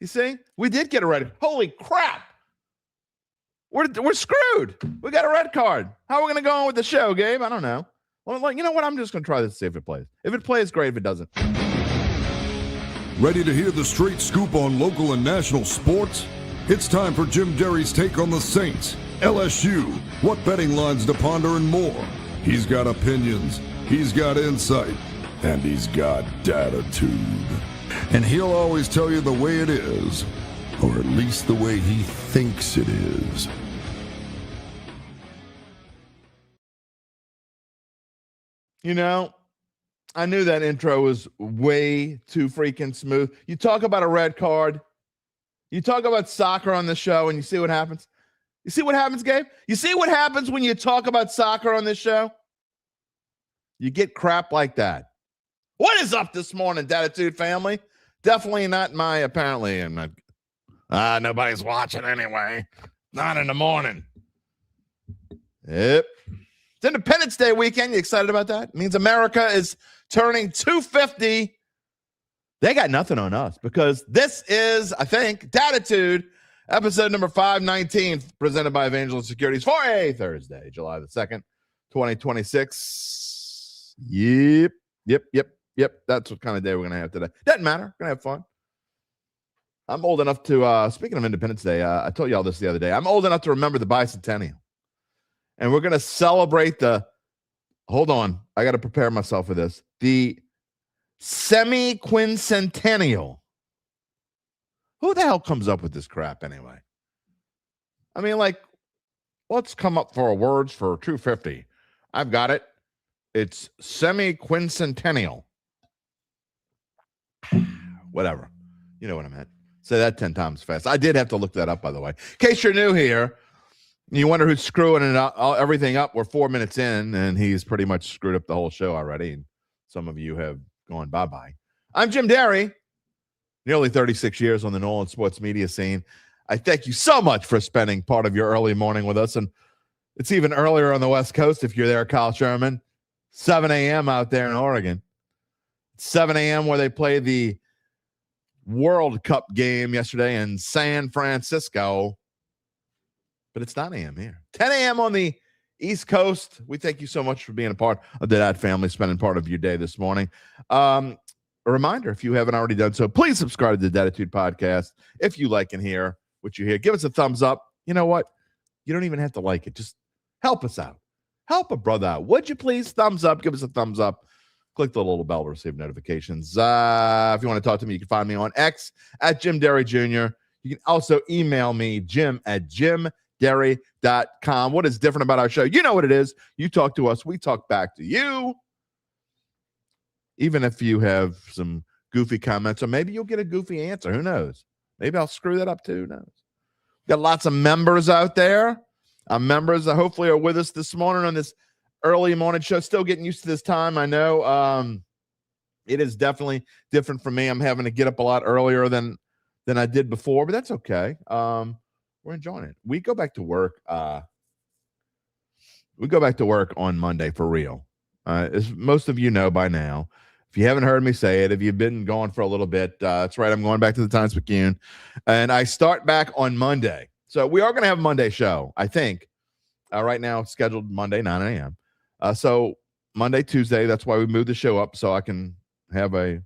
You see? We did get a red. Holy crap. We're screwed. We got a red card. How are we going to go on with the show, Gabe? I don't know. Well, you know what? I'm just going to try this to see if it plays. If it plays, great. If it doesn't. Ready to hear the straight scoop on local and national sports? It's time for Jim Derry's take on the Saints, LSU, what betting lines to ponder, and more. He's got opinions, he's got insight, and he's got Dattitude. And he'll always tell you the way it is, or at least the way he thinks it is. You know, I knew that intro was way too freaking smooth. You talk about a red card. You talk about soccer on the show, and you see what happens. You see what happens, Gabe? You see what happens when you talk about soccer on this show? You get crap like that. What is up this morning, Dattitude family? Definitely not my, apparently. I'm not, nobody's watching anyway. Not in the morning. Yep. It's Independence Day weekend. You excited about that? It means America is turning 250. They got nothing on us because this is, I think, Dattitude, episode number 519, presented by Evangeline Securities for a Thursday, July the 2nd, 2026. Yep. That's what kind of day we're going to have today. Doesn't matter. We're going to have fun. I'm old enough to, speaking of Independence Day, I told you all this the other day. I'm old enough to remember the bicentennial. And we're going to celebrate hold on, I got to prepare myself for this. The semi-quincentennial. Who the hell comes up with this crap anyway? I mean, like, let's come up for words for 250. I've got it. It's semi-quincentennial. Whatever. You know what I meant. Say that 10 times fast. I did have to look that up, by the way. In case you're new here, you wonder who's screwing everything up. We're 4 minutes in, and he's pretty much screwed up the whole show already. And some of you have gone bye-bye. I'm Jim Derry, nearly 36 years on the New Orleans sports media scene. I thank you so much for spending part of your early morning with us. And it's even earlier on the West Coast if you're there, Kyle Sherman. 7 a.m. out there in Oregon. 7 a.m. where they play the World Cup game yesterday in San Francisco. But it's 9 a.m. here. 10 a.m. on the East Coast. We thank you so much for being a part of the Dat family, spending part of your day this morning. A reminder, if you haven't already done so, please subscribe to the Dattitude podcast. If you like and hear what you hear, give us a thumbs up. You know what? You don't even have to like it. Just help us out. Help a brother out. Would you please? Thumbs up. Give us a thumbs up. Click the little bell to receive notifications. If you want to talk to me, you can find me on X at Jim Derry Jr. You can also email me, jim@jimderry.com. What is different about our show? You know what it is. You talk to us. We talk back to you. Even if you have some goofy comments, or maybe you'll get a goofy answer. Who knows? Maybe I'll screw that up too. Who knows? Got lots of members out there. Members that hopefully are with us this morning on this early morning show. Still getting used to this time. I know it is definitely different for me. I'm having to get up a lot earlier than I did before, but that's okay. We're enjoying it. We go back to work. We go back to work on Monday for real. As most of you know by now, if you haven't heard me say it, if you've been gone for a little bit, that's right. I'm going back to the Times-Picayune, and I start back on Monday. So we are going to have a Monday show, I think. Right now, it's scheduled Monday, 9 a.m. So Monday, Tuesday, that's why we moved the show up so I can have a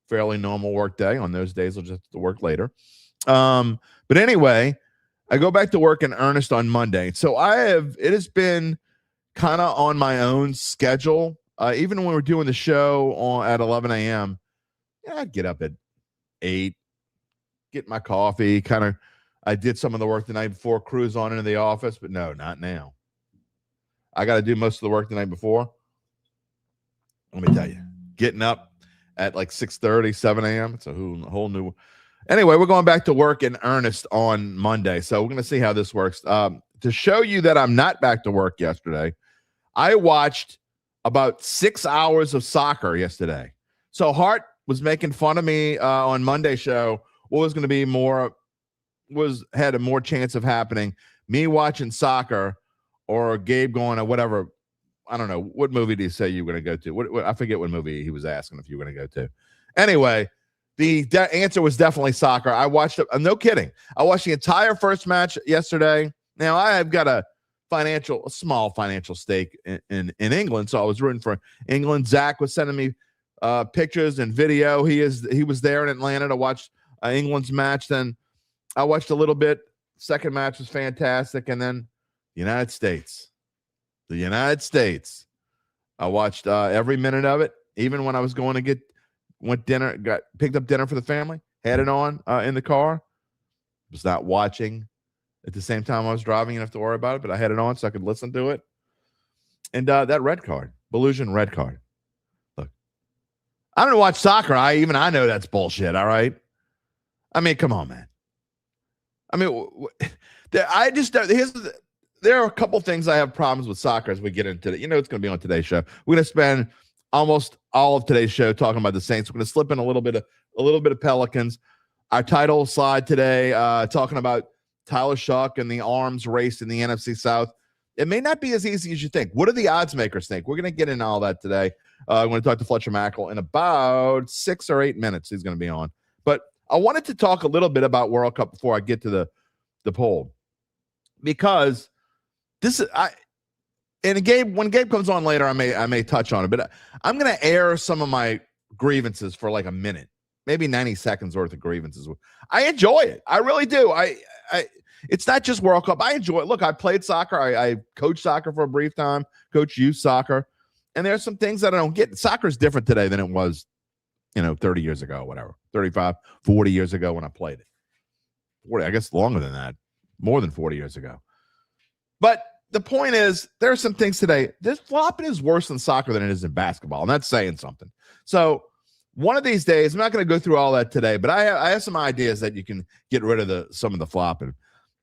fairly normal work day. On those days, I'll just have to work later. But anyway, I go back to work in earnest on Monday. So it has been kind of on my own schedule. Even when we're doing the show at 11 a.m., I'd get up at 8, get my coffee, I did some of the work the night before, cruise on into the office, but no, not now. I got to do most of the work the night before. Let me tell you, getting up at like 6:30, 7 a.m., it's a whole new. Anyway, we're going back to work in earnest on Monday, so we're going to see how this works. To show you that I'm not back to work yesterday, I watched about 6 hours of soccer yesterday. So Hart was making fun of me on Monday's show. What was going to be had a more chance of happening, me watching soccer or Gabe going to whatever, I don't know, what movie did he say you were going to go to? I forget what movie he was asking if you were going to go to. Anyway, The answer was definitely soccer. I watched it. No kidding. I watched the entire first match yesterday. Now, I've got a small financial stake in England, so I was rooting for England. Zach was sending me pictures and video. He was there in Atlanta to watch England's match. Then I watched a little bit. Second match was fantastic. And then the United States. I watched every minute of it, even when I was going to picked up dinner for the family, had it on in the car. Was not watching at the same time I was driving. You don't have to worry about it, but I had it on so I could listen to it. And that red card, Belusian red card. Look, I don't watch soccer. I know that's bullshit. All right. I mean, come on, man. I mean, there are a couple things I have problems with soccer as we get into it. It's going to be on today's show. We're going to spend almost all of today's show talking about the Saints. We're going to slip in a little bit of Pelicans. Our title slide today, talking about Tyler Shough and the arms race in the NFC South. It may not be as easy as you think. What do the odds makers think? We're going to get into all that today. I'm going to talk to Fletcher Mackel in about 6 or 8 minutes. He's going to be on. But I wanted to talk a little bit about World Cup before I get to the poll, because when Gabe comes on later, I may touch on it, but I'm going to air some of my grievances for like a minute, maybe 90 seconds worth of grievances. I enjoy it. I really do. It's not just World Cup. I enjoy it. Look, I played soccer. I coached soccer for a brief time, coached youth soccer. And there's some things that I don't get. Soccer is different today than it was, 30 years ago, whatever, 35, 40 years ago when I played it. 40, I guess longer than that, more than 40 years ago. But the point is, there are some things today. This flopping is worse in soccer than it is in basketball, and that's saying something. So one of these days, I'm not going to go through all that today, but I have some ideas that you can get rid of some of the flopping.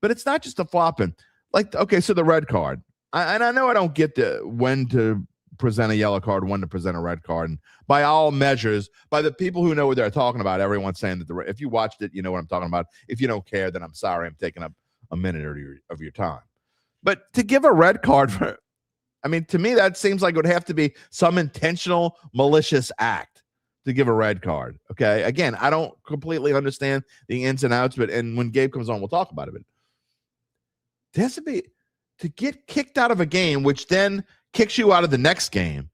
But it's not just the flopping. Like, okay, so the red card. I know I don't get when to present a yellow card, when to present a red card. And by all measures, by the people who know what they're talking about, everyone's saying that if you watched it, you know what I'm talking about. If you don't care, then I'm sorry. I'm taking up a minute of your time. But to give a red card to me, that seems like it would have to be some intentional, malicious act to give a red card. Okay. Again, I don't completely understand the ins and outs, and when Gabe comes on, we'll talk about it. But there has to be, to get kicked out of a game, which then kicks you out of the next game,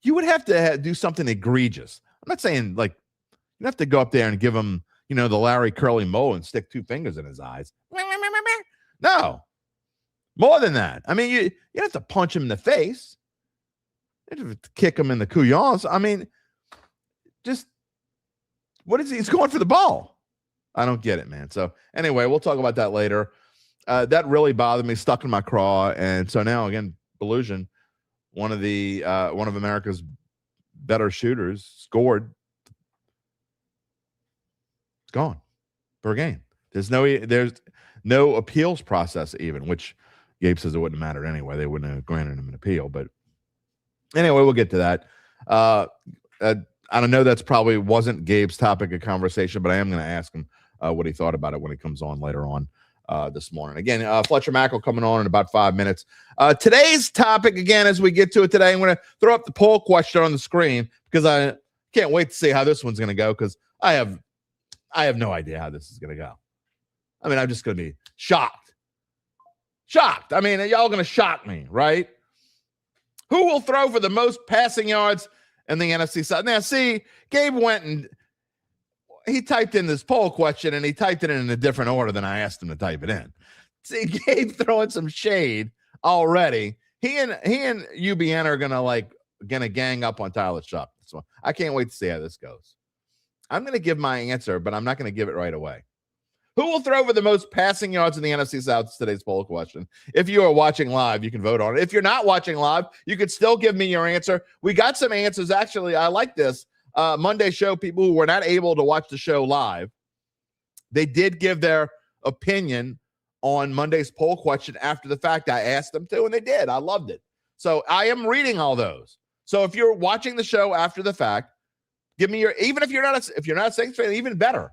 you would have to do something egregious. I'm not saying like you have to go up there and give him, the Larry Curly Moe and stick 2 fingers in his eyes. No. More than that. I mean, you have to punch him in the face. You have to kick him in the couillons. I mean, just what is he? He's going for the ball. I don't get it, man. So anyway, we'll talk about that later. That really bothered me, stuck in my craw. And so now again, Belusian, one of America's better shooters, scored. It's gone per game. There's no appeals process even, which Gabe says it wouldn't have mattered anyway. They wouldn't have granted him an appeal. But anyway, we'll get to that. I don't know. That's probably wasn't Gabe's topic of conversation, but I am going to ask him what he thought about it when he comes on later on this morning. Again, Fletcher Mackel coming on in about 5 minutes. Today's topic, again, as we get to it today, I'm going to throw up the poll question on the screen because I can't wait to see how this one's going to go, because I have no idea how this is going to go. I mean, I'm just going to be shocked. I mean, y'all going to shock me, right? Who will throw for the most passing yards in the NFC South? Now, see, Gabe went and he typed in this poll question, and he typed it in a different order than I asked him to type it in. See, Gabe throwing some shade already. He and UBN are gonna gang up on Tyler Shough. So I can't wait to see how this goes. I'm gonna give my answer, but I'm not gonna give it right away. Who will throw for the most passing yards in the NFC South is today's poll question. If you are watching live, you can vote on it. If you're not watching live, you could still give me your answer. We got some answers. Actually, I like this. Monday show, people who were not able to watch the show live, they did give their opinion on Monday's poll question after the fact. I asked them to, and they did. I loved it. So I am reading all those. So if you're watching the show after the fact, give me even if you're not a Saints fan, even better.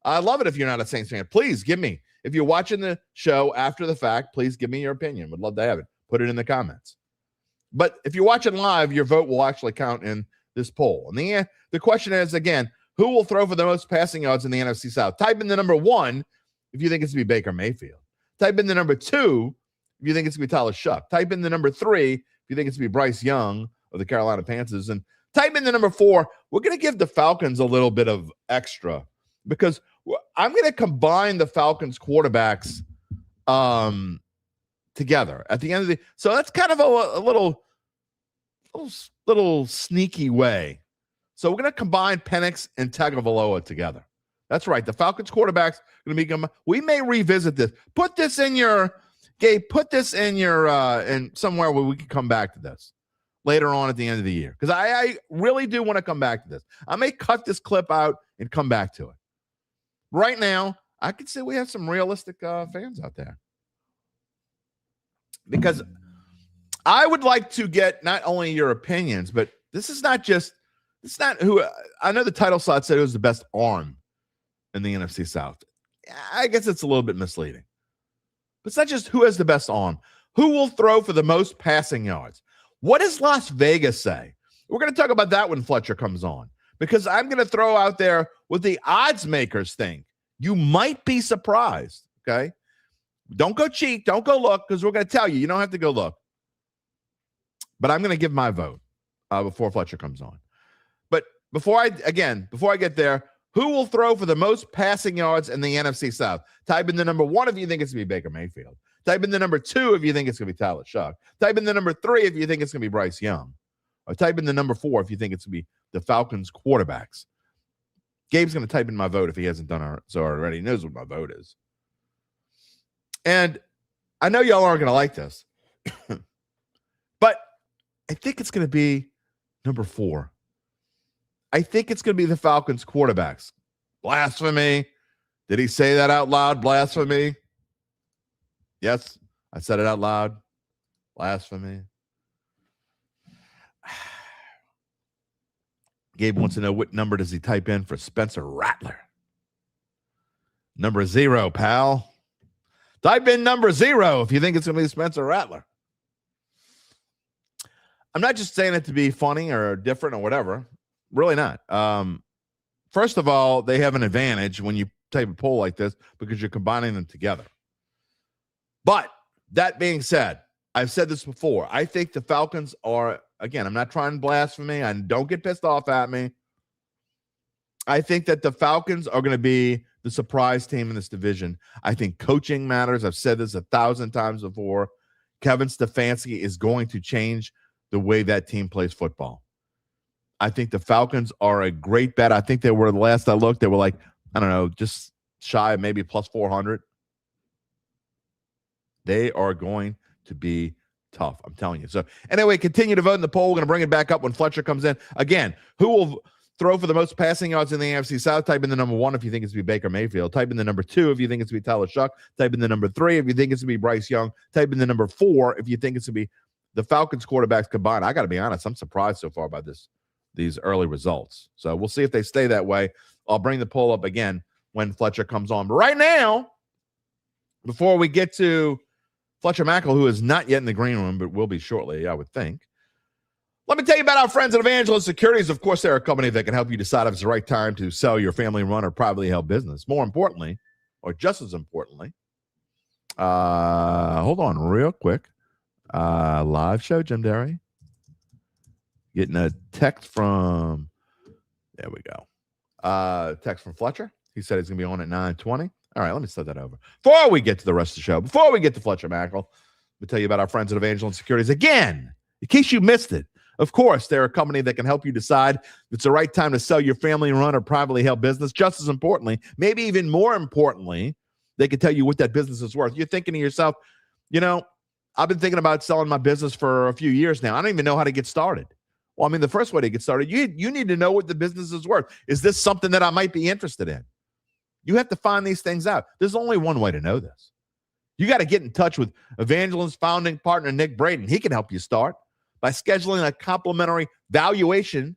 I love it if you're not a Saints fan. Please give me, if you're watching the show after the fact, please give me your opinion. Would love to have it. Put it in the comments. But if you're watching live, your vote will actually count in this poll. And the question is, again, Who will throw for the most passing yards in the NFC South? Type in the number 1 if you think it's going to be Baker Mayfield. Type in the number 2 if you think it's going to be Tyler Shough. Type in the number 3 if you think it's going to be Bryce Young of the Carolina Panthers. And type in the number 4. We're going to give the Falcons a little bit of extra because I'm going to combine the Falcons quarterbacks together at the end of the. So that's kind of a little sneaky way. So we're going to combine Penix and Tagovailoa together. That's right. The Falcons quarterbacks going to be. We may revisit this. Put this in your Gabe. Put this in your in somewhere where we can come back to this later on at the end of the year because I really do want to come back to this. I may cut this clip out and come back to it. Right now, I can say we have some realistic fans out there because I would like to get not only your opinions, but this is not just. It's not who I know the title slot said it was the best arm in the NFC South. I guess it's a little bit misleading. But it's not just who has the best arm. Who will throw for the most passing yards? What does Las Vegas say? We're going to talk about that when Fletcher comes on because I'm going to throw out there what the odds makers think. You might be surprised, okay? Don't go cheat. Don't go look because we're going to tell you. You don't have to go look. But I'm going to give my vote before Fletcher comes on. But before I get there, who will throw for the most passing yards in the NFC South? Type in the number 1 if you think it's going to be Baker Mayfield. Type in the number 2 if you think it's going to be Tyler Shough. Type in the number 3 if you think it's going to be Bryce Young. Or type in the number 4 if you think it's going to be the Falcons quarterbacks. Gabe's going to type in my vote if he hasn't done so already. He knows what my vote is. And I know y'all aren't going to like this. But I think it's going to be number 4. I think it's going to be the Falcons quarterbacks. Blasphemy. Did he say that out loud? Blasphemy. Yes, I said it out loud. Blasphemy. Gabe wants to know what number does he type in for Spencer Rattler. Number 0, pal. Type in number 0 if you think it's going to be Spencer Rattler. I'm not just saying it to be funny or different or whatever. Really not. First of all, they have an advantage when you type a poll like this because you're combining them together. But that being said, I've said this before. I think the Falcons are, again, I'm not trying to blaspheme, and don't get pissed off at me. I think that the Falcons are going to be the surprise team in this division. I think coaching matters. I've said this 1,000 times before. Kevin Stefanski is going to change the way that team plays football. I think the Falcons are a great bet. I think they were, the last I looked, they were like, I don't know, just shy of maybe plus 400. They are going to be tough. I'm telling you. So anyway, continue to vote in the poll. We're going to bring it back up when Fletcher comes in. Again, who will throw for the most passing yards in the NFC South? Type in the number 1 if you think it's to be Baker Mayfield. Type in the number 2 if you think it's to be Tyler Shough. Type in the number 3 if you think it's to be Bryce Young. Type in the number 4 if you think it's to be the Falcons quarterbacks combined. I got to be honest. I'm surprised so far by these early results. So we'll see if they stay that way. I'll bring the poll up again when Fletcher comes on. But right now, before we get to Fletcher Mackel, who is not yet in the green room, but will be shortly, I would think, let me tell you about our friends at Evangeline Securities. Of course, they're a company that can help you decide if it's the right time to sell your family-run or privately held business. More importantly, or just as importantly, hold on real quick. Live show, Jim Derry. Getting a text from, there we go. Text from Fletcher. He said he's going to be on at 9:20. All right, let me set that over. Before we get to the rest of the show, before we get to Fletcher Mackel, let me tell you about our friends at Evangeline Securities. Again, in case you missed it, of course, they're a company that can help you decide if it's the right time to sell your family-run or privately held business. Just as importantly, maybe even more importantly, they can tell you what that business is worth. You're thinking to yourself, you know, I've been thinking about selling my business for a few years now. I don't even know how to get started. Well, I mean, the first way to get started, you need to know what the business is worth. Is this something that I might be interested in? You have to find these things out. There's only one way to know this. You got to get in touch with Evangeline's founding partner, Nick Braden. He can help you start by scheduling a complimentary valuation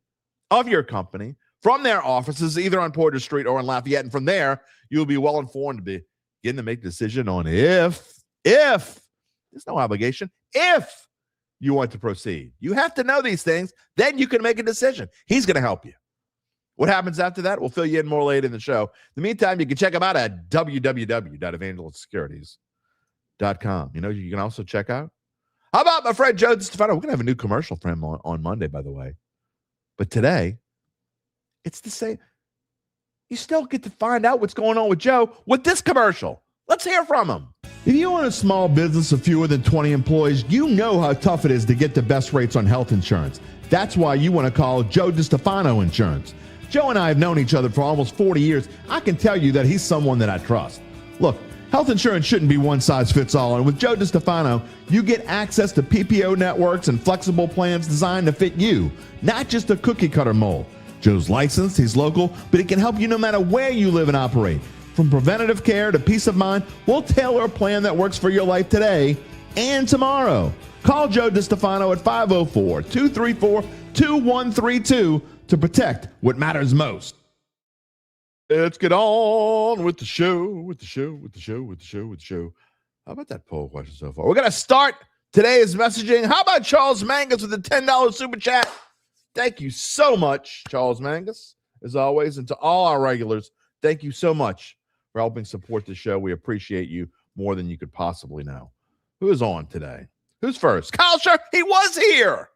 of your company from their offices, either on Porter Street or in Lafayette. And from there, you'll be well informed to begin to make a decision on if there's no obligation, if you want to proceed. You have to know these things, then you can make a decision. He's going to help you. What happens after that? We'll fill you in more later in the show. In the meantime, you can check them out at www.evangelisecurities.com. You know, you can also check out. How about my friend Joe DeStefano? We're going to have a new commercial for him on Monday, by the way. But today, it's the same. You still get to find out what's going on with Joe with this commercial. Let's hear from him. If you own a small business of fewer than 20 employees, you know how tough it is to get the best rates on health insurance. That's why you want to call Joe DeStefano Insurance. Joe and I have known each other for almost 40 years. I can tell you that he's someone that I trust. Look, health insurance shouldn't be one size fits all. And with Joe DeStefano, you get access to PPO networks and flexible plans designed to fit you, not just a cookie cutter mold. Joe's licensed, he's local, but he can help you no matter where you live and operate. From preventative care to peace of mind, we'll tailor a plan that works for your life today and tomorrow. Call Joe DeStefano at 504-234-2132 to protect what matters most. Let's get on with the show. How about that poll question so far? We're going to start today's messaging. How about Charles Mangus with the $10 super chat? Thank you so much, Charles Mangus, as always. And to all our regulars, thank you so much for helping support the show. We appreciate you more than you could possibly know. Who is on today? Who's first? Kyle Shough. He was here.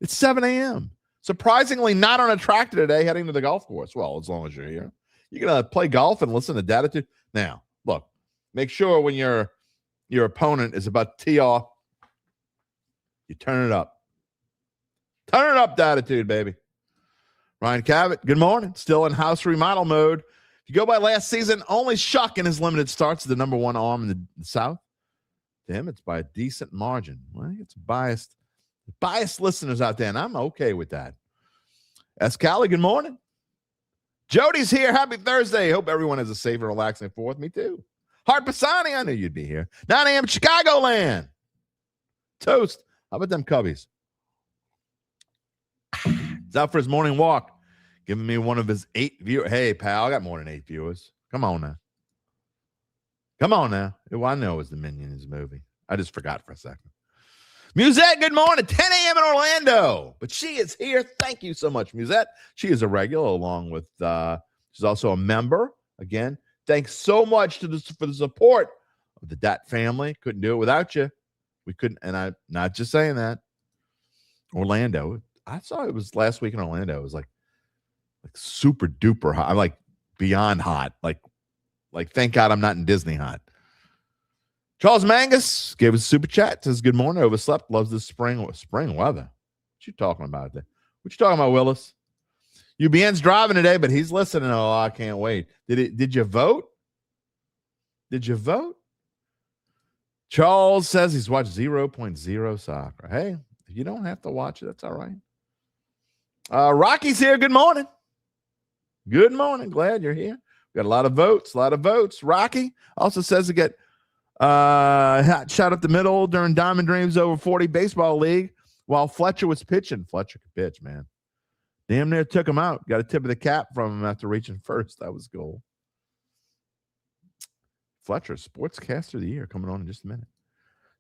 It's 7 a.m. Surprisingly not on a tractor today heading to the golf course. Well, as long as you're here. You're going to play golf and listen to Dattitude. Now, look, make sure when your opponent is about to tee off, you turn it up. Turn it up, Dattitude, baby. Ryan Cabot, good morning. Still in house remodel mode. If you go by last season, only Shough in his limited starts, the number one arm in the South. To him, it's by a decent margin. Well, it's biased listeners out there, and I'm okay with that. Escali, good morning. Jody's here. Happy Thursday. Hope everyone has a safe and relaxing 4th. Me too. Hart Pisani, I knew you'd be here. 9 a.m. Chicagoland. Toast. How about them Cubbies? He's out for his morning walk. Giving me one of his 8 viewers. Hey, pal, I got more than 8 viewers. Come on now. Well, I know it was the Minions movie. I just forgot for a second. Musette, good morning. 10 a.m. in Orlando. But she is here. Thank you so much, Musette. She is a regular along with, she's also a member. Again, thanks so much for the support of the Dat family. Couldn't do it without you. We couldn't, and I'm not just saying that. Orlando. I saw it was last week in Orlando. It was like super duper hot. I'm like beyond hot. Like thank God I'm not in Disney hot. Charles Mangus gave us a super chat. Says good morning. Overslept. Loves this spring weather. What you talking about there? What you talking about, Willis? UBN's driving today, but he's listening. Oh, I can't wait. Did you vote? Charles says he's watched 0.0 soccer. Hey, if you don't have to watch it, that's all right. Rocky's here. Good morning. Good morning. Glad you're here. We got a lot of votes. Rocky also says to get shot up the middle during Diamond Dreams over 40 baseball league while Fletcher was pitching. Fletcher could pitch, man. Damn near took him out. Got a tip of the cap from him after reaching first. That was cool. Fletcher, Sportscaster of the Year, coming on in just a minute.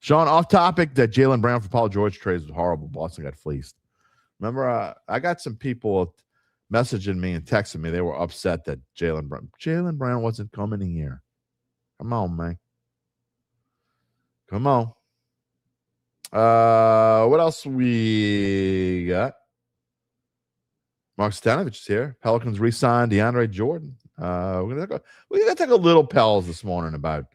Sean, off topic, that Jaylen Brown for Paul George trades was horrible. Boston got fleeced. Remember, I got some people messaging me and texting me. They were upset that Jaylen Brown wasn't coming here. Come on, man. Come on. What else we got? Mark Stanovich is here. Pelicans re-signed DeAndre Jordan. We're gonna take a little Pels this morning about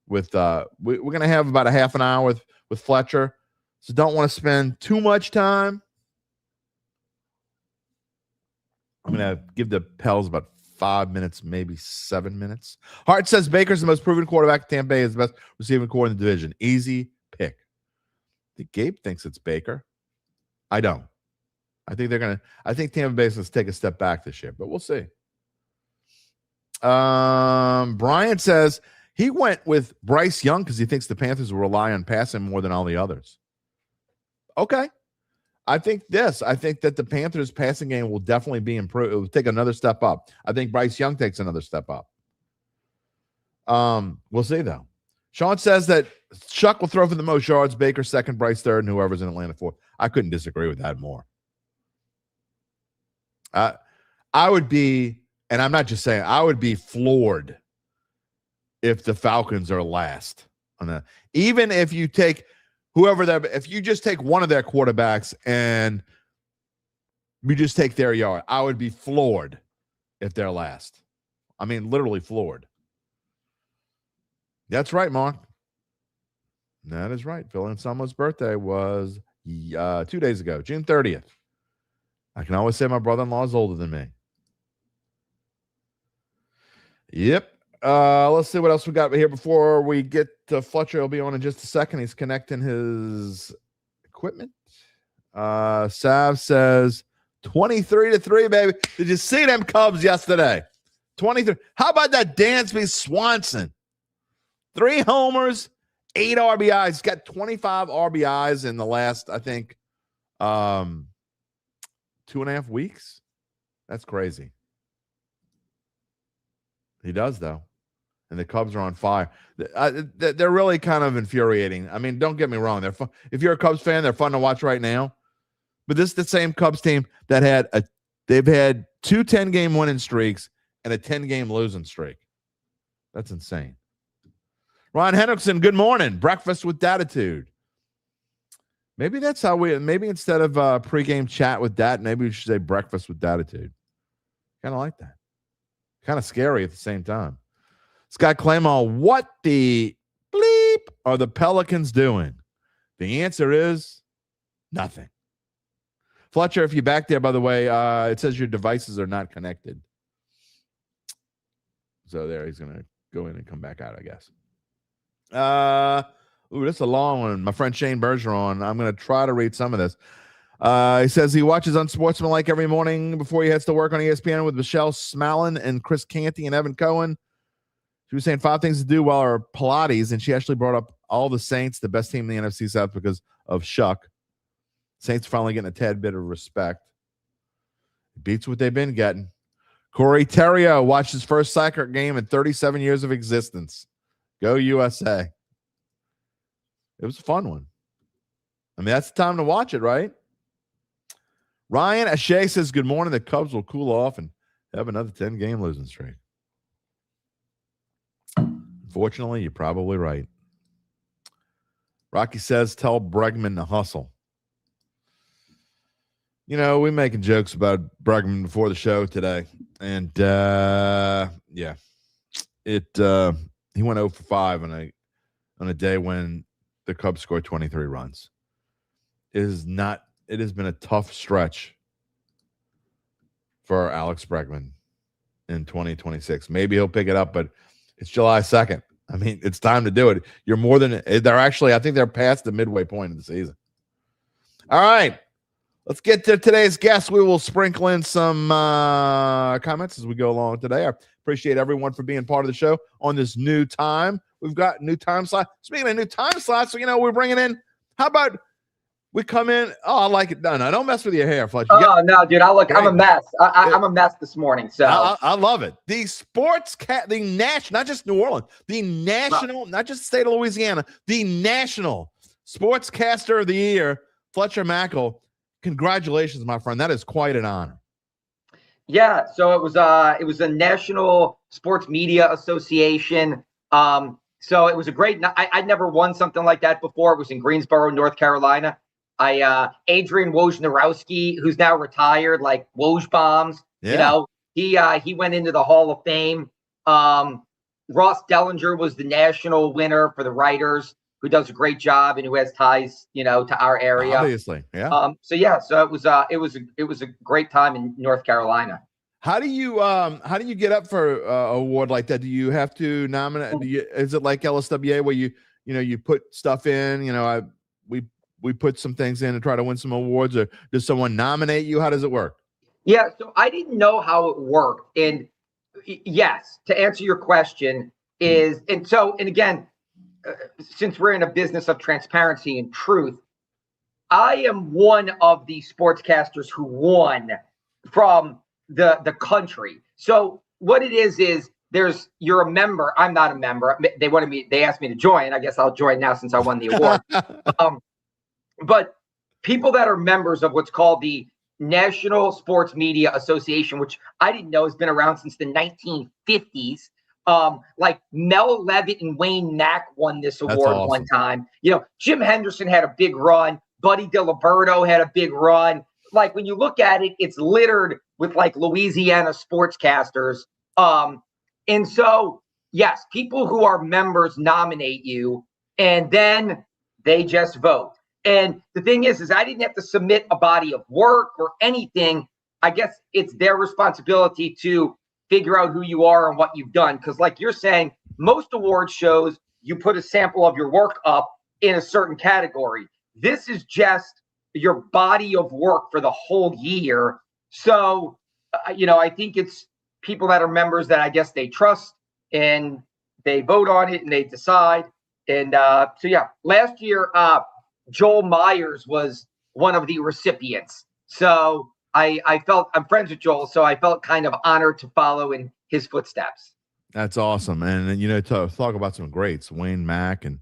with we're gonna have about a half an hour with Fletcher. So don't want to spend too much time. I'm gonna give the Pels about 5 minutes, maybe 7 minutes. Hart says Baker's the most proven quarterback in Tampa Bay, is the best receiving core in the division. Easy pick. I think Gabe thinks it's Baker. I don't. I think Tampa Bay is going to take a step back this year, but we'll see. Brian says he went with Bryce Young because he thinks the Panthers will rely on passing more than all the others. Okay. I think that the Panthers passing game will definitely be improved. It will take another step up. I think Bryce Young takes another step up. We'll see, though. Sean says that Shough will throw for the most yards, Baker second, Bryce third, and whoever's in Atlanta fourth. I couldn't disagree with that more. I would be, and I'm not just saying, I would be floored if the Falcons are last on that. Even if you take if you just take one of their quarterbacks and we just take their yard, I would be floored if they're last. I mean, literally floored. That's right, Mark. That is right. Phil Anselmo's birthday was 2 days ago, June 30th. I can always say my brother-in-law is older than me. Yep. Let's see what else we got here before we get to Fletcher. He'll be on in just a second. He's connecting his equipment. Sav says 23-3, baby. Did you see them Cubs yesterday? 23. How about that Dansby Swanson? 3 homers, 8 RBIs. He's got 25 RBIs in the last, I think, 2.5 weeks. That's crazy. He does, though. And the Cubs are on fire. They're really kind of infuriating. I mean, don't get me wrong. They're fun. If you're a Cubs fan, they're fun to watch right now. But this is the same Cubs team that they've had 2 10-game winning streaks and a 10-game losing streak. That's insane. Ron Hendrickson, good morning. Breakfast with Dattitude. Maybe that's how maybe instead of pregame chat with Dat, maybe we should say breakfast with Dattitude. Kind of like that. Kind of scary at the same time. Scott Claymore, what the bleep are the Pelicans doing? The answer is nothing. Fletcher, if you're back there, by the way, it says your devices are not connected. So there, he's going to go in and come back out, I guess. This is a long one. My friend Shane Bergeron, I'm going to try to read some of this. He says he watches Unsportsmanlike every morning before he heads to work on ESPN with Michelle Smallin and Chris Canty and Evan Cohen. She was saying 5 things to do while her Pilates, and she actually brought up all the Saints, the best team in the NFC South, because of Shough. Saints finally getting a tad bit of respect. Beats what they've been getting. Corey Terrio watched his first soccer game in 37 years of existence. Go USA. It was a fun one. I mean, that's the time to watch it, right? Ryan Ashe says, good morning. The Cubs will cool off and have another 10-game losing streak. Unfortunately, you're probably right. Rocky says, tell Bregman to hustle. You know, we're making jokes about Bregman before the show today. And, yeah, he went 0 for 5 on a day when the Cubs scored 23 runs. It has been a tough stretch for Alex Bregman in 2026. Maybe he'll pick it up, but it's July 2nd. I mean, it's time to do it. You're more than they're actually, I think they're past the midway point of the season. All right. Let's get to today's guest. We will sprinkle in some comments as we go along today. I appreciate everyone for being part of the show on this new time. We've got new time slot. Speaking of new time slots, so, we're bringing in, how about we come in? Oh, I like it. No, don't mess with your hair, Fletcher. No, dude. I'm a mess. I'm a mess this morning. So I love it. The the national, not just New Orleans, the national, not just the state of Louisiana, the national Sportscaster of the Year, Fletcher Mackel. Congratulations, my friend. That is quite an honor. Yeah. So it was a National Sports Media Association. So it was a great. I'd never won something like that before. It was in Greensboro, North Carolina. Adrian Wojnarowski, who's now retired, like Woj bombs. Yeah. He went into the Hall of Fame. Ross Dellinger was the national winner for the writers, who does a great job and who has ties, to our area. Obviously, yeah. So it was a great time in North Carolina. How do you get up for an award like that? Do you have to nominate? Is it like LSWA where you put stuff in? We put some things in and try to win some awards, or does someone nominate you? How does it work? Yeah, so I didn't know how it worked, and yes, to answer your question is, and again, since we're in a business of transparency and truth, I am one of the sportscasters who won from the country. So what it is you're a member. I'm not a member. They asked me to join. I guess I'll join now since I won the award. But people that are members of what's called the National Sports Media Association, which I didn't know has been around since the 1950s. Like Mel Levitt and Wayne Mack won this award one time. Jim Henderson had a big run. Buddy DiLiberto had a big run. Like when you look at it, it's littered with like Louisiana sportscasters. And so, yes, people who are members nominate you, and then they just vote. And the thing is I didn't have to submit a body of work or anything. I guess it's their responsibility to figure out who you are and what you've done. Because like you're saying, most award shows, you put a sample of your work up in a certain category. This is just your body of work for the whole year. So, I think it's people that are members that I guess they trust and they vote on it and they decide. And so, yeah, last year, Joel Myers was one of the recipients. So I felt, I'm friends with Joel, so I felt kind of honored to follow in his footsteps. That's awesome. And to talk about some greats, Wayne Mack and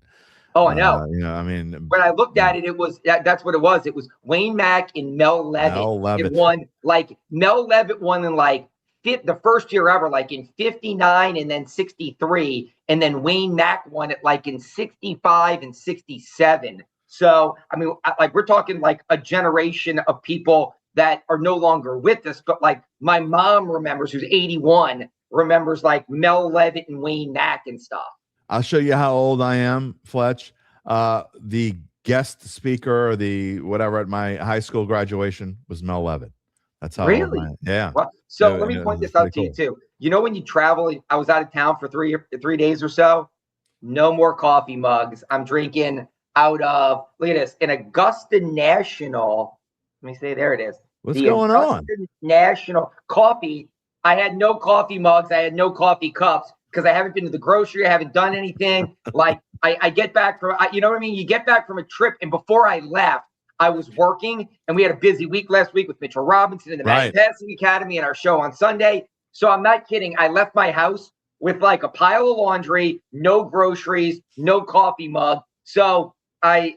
I know. When I looked at it, it was that's what it was. It was Wayne Mack and Mel Levitt. It won Mel Levitt won in like the first year ever, like in 59 and then 63, and then Wayne Mack won it like in 65 and 67. So we're talking like a generation of people that are no longer with us. But like my mom remembers, who's 81, remembers like Mel Levitt and Wayne Mack and stuff. I'll show you how old I am, Fletch. The guest speaker, or the whatever at my high school graduation was Mel Levitt. That's how really? old I am. Yeah. Well, so let me point this out to you too. When you travel, I was out of town for 3 days or so. No more coffee mugs. I'm drinking out of, look at this, an Augusta National. Let me say, there it is. What's going on? National coffee. I had no coffee mugs. I had no coffee cups because I haven't been to the grocery. I haven't done anything. Like I get back from, you know what I mean? You get back from a trip, and before I left, I was working, and we had a busy week last week with Mitchell Robinson and the Magic Passing Academy and our show on Sunday. So I'm not kidding. I left my house with like a pile of laundry, no groceries, no coffee mug. So I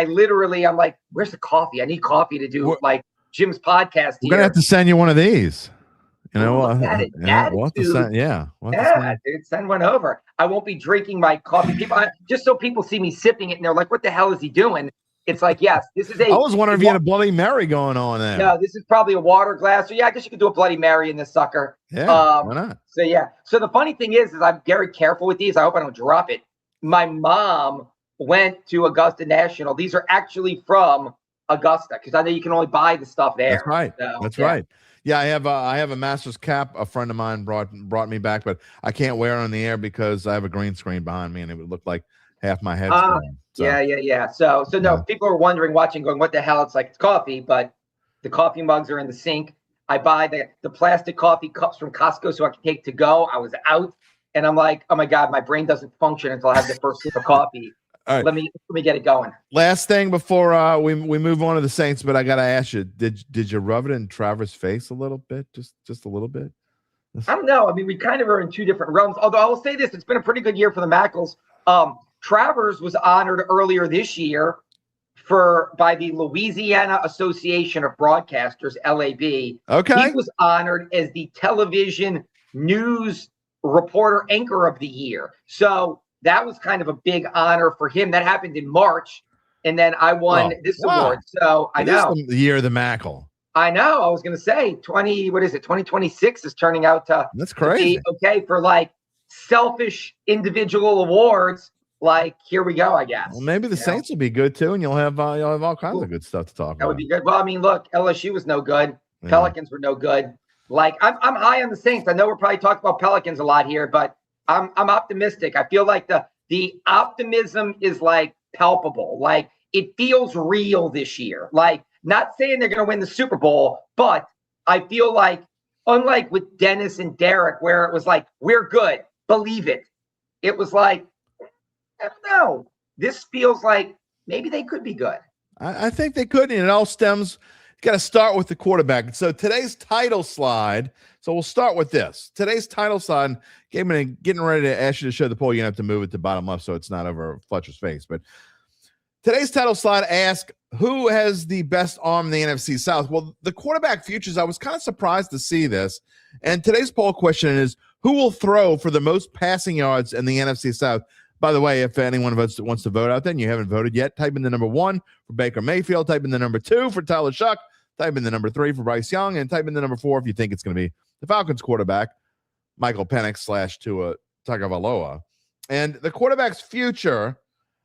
literally, I'm like, where's the coffee? I need coffee to do like Jim's podcast. We're gonna have to send you one of these. Dude, send one over. I won't be drinking my coffee. Just so people see me sipping it, and they're like, "What the hell is he doing?" It's like, yes, this is a. I was wondering if you had a Bloody Mary going on there. No, this is probably a water glass. So yeah, I guess you could do a Bloody Mary in this sucker. Yeah, why not? So yeah. So the funny thing is I'm very careful with these. I hope I don't drop it. My mom went to Augusta National. These are actually from Augusta, because I know you can only buy the stuff there. That's right. So, that's right. Yeah, I have a Masters cap. A friend of mine brought me back, but I can't wear it on the air because I have a green screen behind me, and it would look like half my head. So. Yeah. So no, people are wondering, watching, going, "What the hell?" It's like it's coffee, but the coffee mugs are in the sink. I buy the plastic coffee cups from Costco so I can take to go. I was out, and I'm like, oh my god, my brain doesn't function until I have the first sip of coffee. All right. Let me get it going. Last thing before we move on to the Saints, but I gotta ask you, did you rub it in Travers' face a little bit, just a little bit? I don't know. I mean, we kind of are in two different realms. Although I will say this, it's been a pretty good year for the Mackels. Travers was honored earlier this year by the Louisiana Association of Broadcasters, LAB. Okay, he was honored as the television news reporter anchor of the year. So that was kind of a big honor for him. That happened in March, and then I won this award. So I know the year of the Mackel. I know. I was going to say 2026 is turning out to that's crazy. To be okay for like selfish individual awards. Like here we go, I guess. Well, maybe the Saints will be good too, and you'll have all kinds of good stuff to talk about. That would be good. Well, I mean, look, LSU was no good. Yeah. Pelicans were no good. Like I'm high on the Saints. I know we're probably talking about Pelicans a lot here, but I'm optimistic. I feel like the optimism is like palpable. Like it feels real this year. Like not saying they're going to win the Super Bowl, but I feel like unlike with Dennis and Derek, where it was like, we're good, believe it. It was like, I don't know. This feels like maybe they could be good. I think they could, and it all stems. Got to start with the quarterback. So today's title slide. So we'll start with this. Today's title slide. Getting ready to ask you to show the poll. You have to move it to bottom left so it's not over Fletcher's face. But today's title slide asks who has the best arm in the NFC South? Well, the quarterback futures, I was kind of surprised to see this. And today's poll question is, who will throw for the most passing yards in the NFC South? By the way, if anyone wants to vote out there and you haven't voted yet, type in the number 1 for Baker Mayfield, type in the number 2 for Tyler Shough, type in the number 3 for Bryce Young, and type in the number 4 if you think it's going to be the Falcons quarterback, Michael Penix / Tua Tagovailoa. And the quarterback's future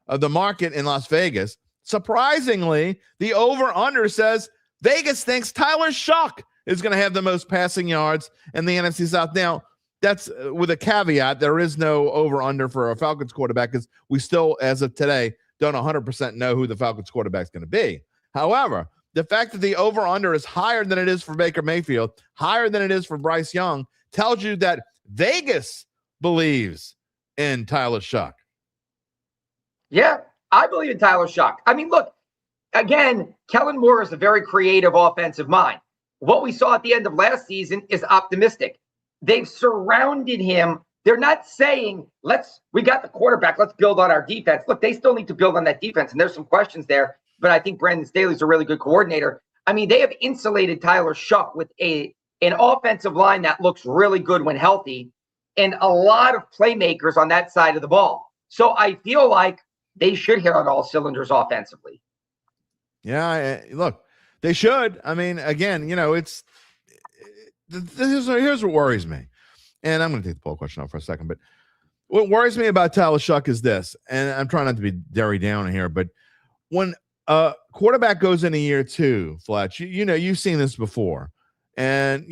of the market in Las Vegas, surprisingly, the over-under says Vegas thinks Tyler Shough is going to have the most passing yards in the NFC South. Now, that's with a caveat. There is no over-under for a Falcons quarterback because we still, as of today, don't 100% know who the Falcons quarterback is going to be. However, the fact that the over-under is higher than it is for Baker Mayfield, higher than it is for Bryce Young, tells you that Vegas believes in Tyler Shough. Yeah, I believe in Tyler Shough. I mean, look, again, Kellen Moore is a very creative offensive mind. What we saw at the end of last season is optimistic. They've surrounded him. They're not saying, we got the quarterback, let's build on our defense. Look, they still need to build on that defense, and there's some questions there, but I think Brandon Staley's a really good coordinator. I mean, they have insulated Tyler Shough with an offensive line that looks really good when healthy and a lot of playmakers on that side of the ball. So I feel like they should hit on all cylinders offensively. Yeah, look, they should. I mean, again, here's what worries me. And I'm going to take the poll question off for a second. But what worries me about Tyler Shough is this, and I'm trying not to be Derry down here, but when a quarterback goes into year 2, Fletch, you've seen this before. And,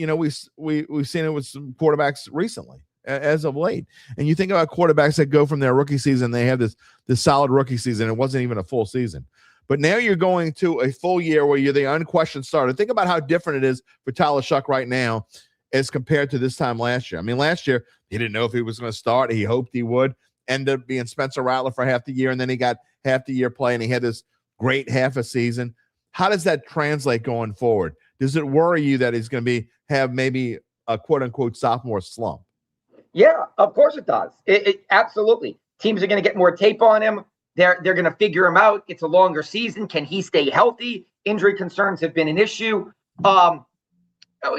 we've seen it with some quarterbacks recently, as of late. And you think about quarterbacks that go from their rookie season, they have this solid rookie season. It wasn't even a full season. But now you're going to a full year where you're the unquestioned starter. Think about how different it is for Tyler Shough right now as compared to this time last year. I mean, last year, he didn't know if he was going to start. He hoped he would. Ended up being Spencer Rattler for half the year, and then he got half the year play, and he had this great half a season. How does that translate going forward? Does it worry you that he's going to have maybe a quote-unquote sophomore slump? Yeah, of course it does. It absolutely. Teams are going to get more tape on him. They're going to figure him out. It's a longer season. Can he stay healthy? Injury concerns have been an issue.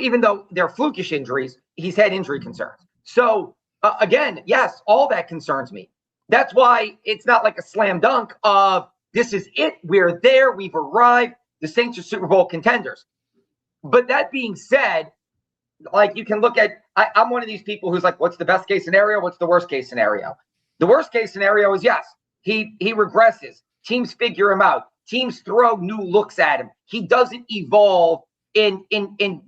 Even though they're flukish injuries, he's had injury concerns. So, again, yes, all that concerns me. That's why it's not like a slam dunk of this is it. We're there. We've arrived. The Saints are Super Bowl contenders. But that being said, like you can look at, I'm one of these people who's like, what's the best case scenario? What's the worst case scenario? The worst case scenario is yes, he regresses. Teams figure him out. Teams throw new looks at him. He doesn't evolve and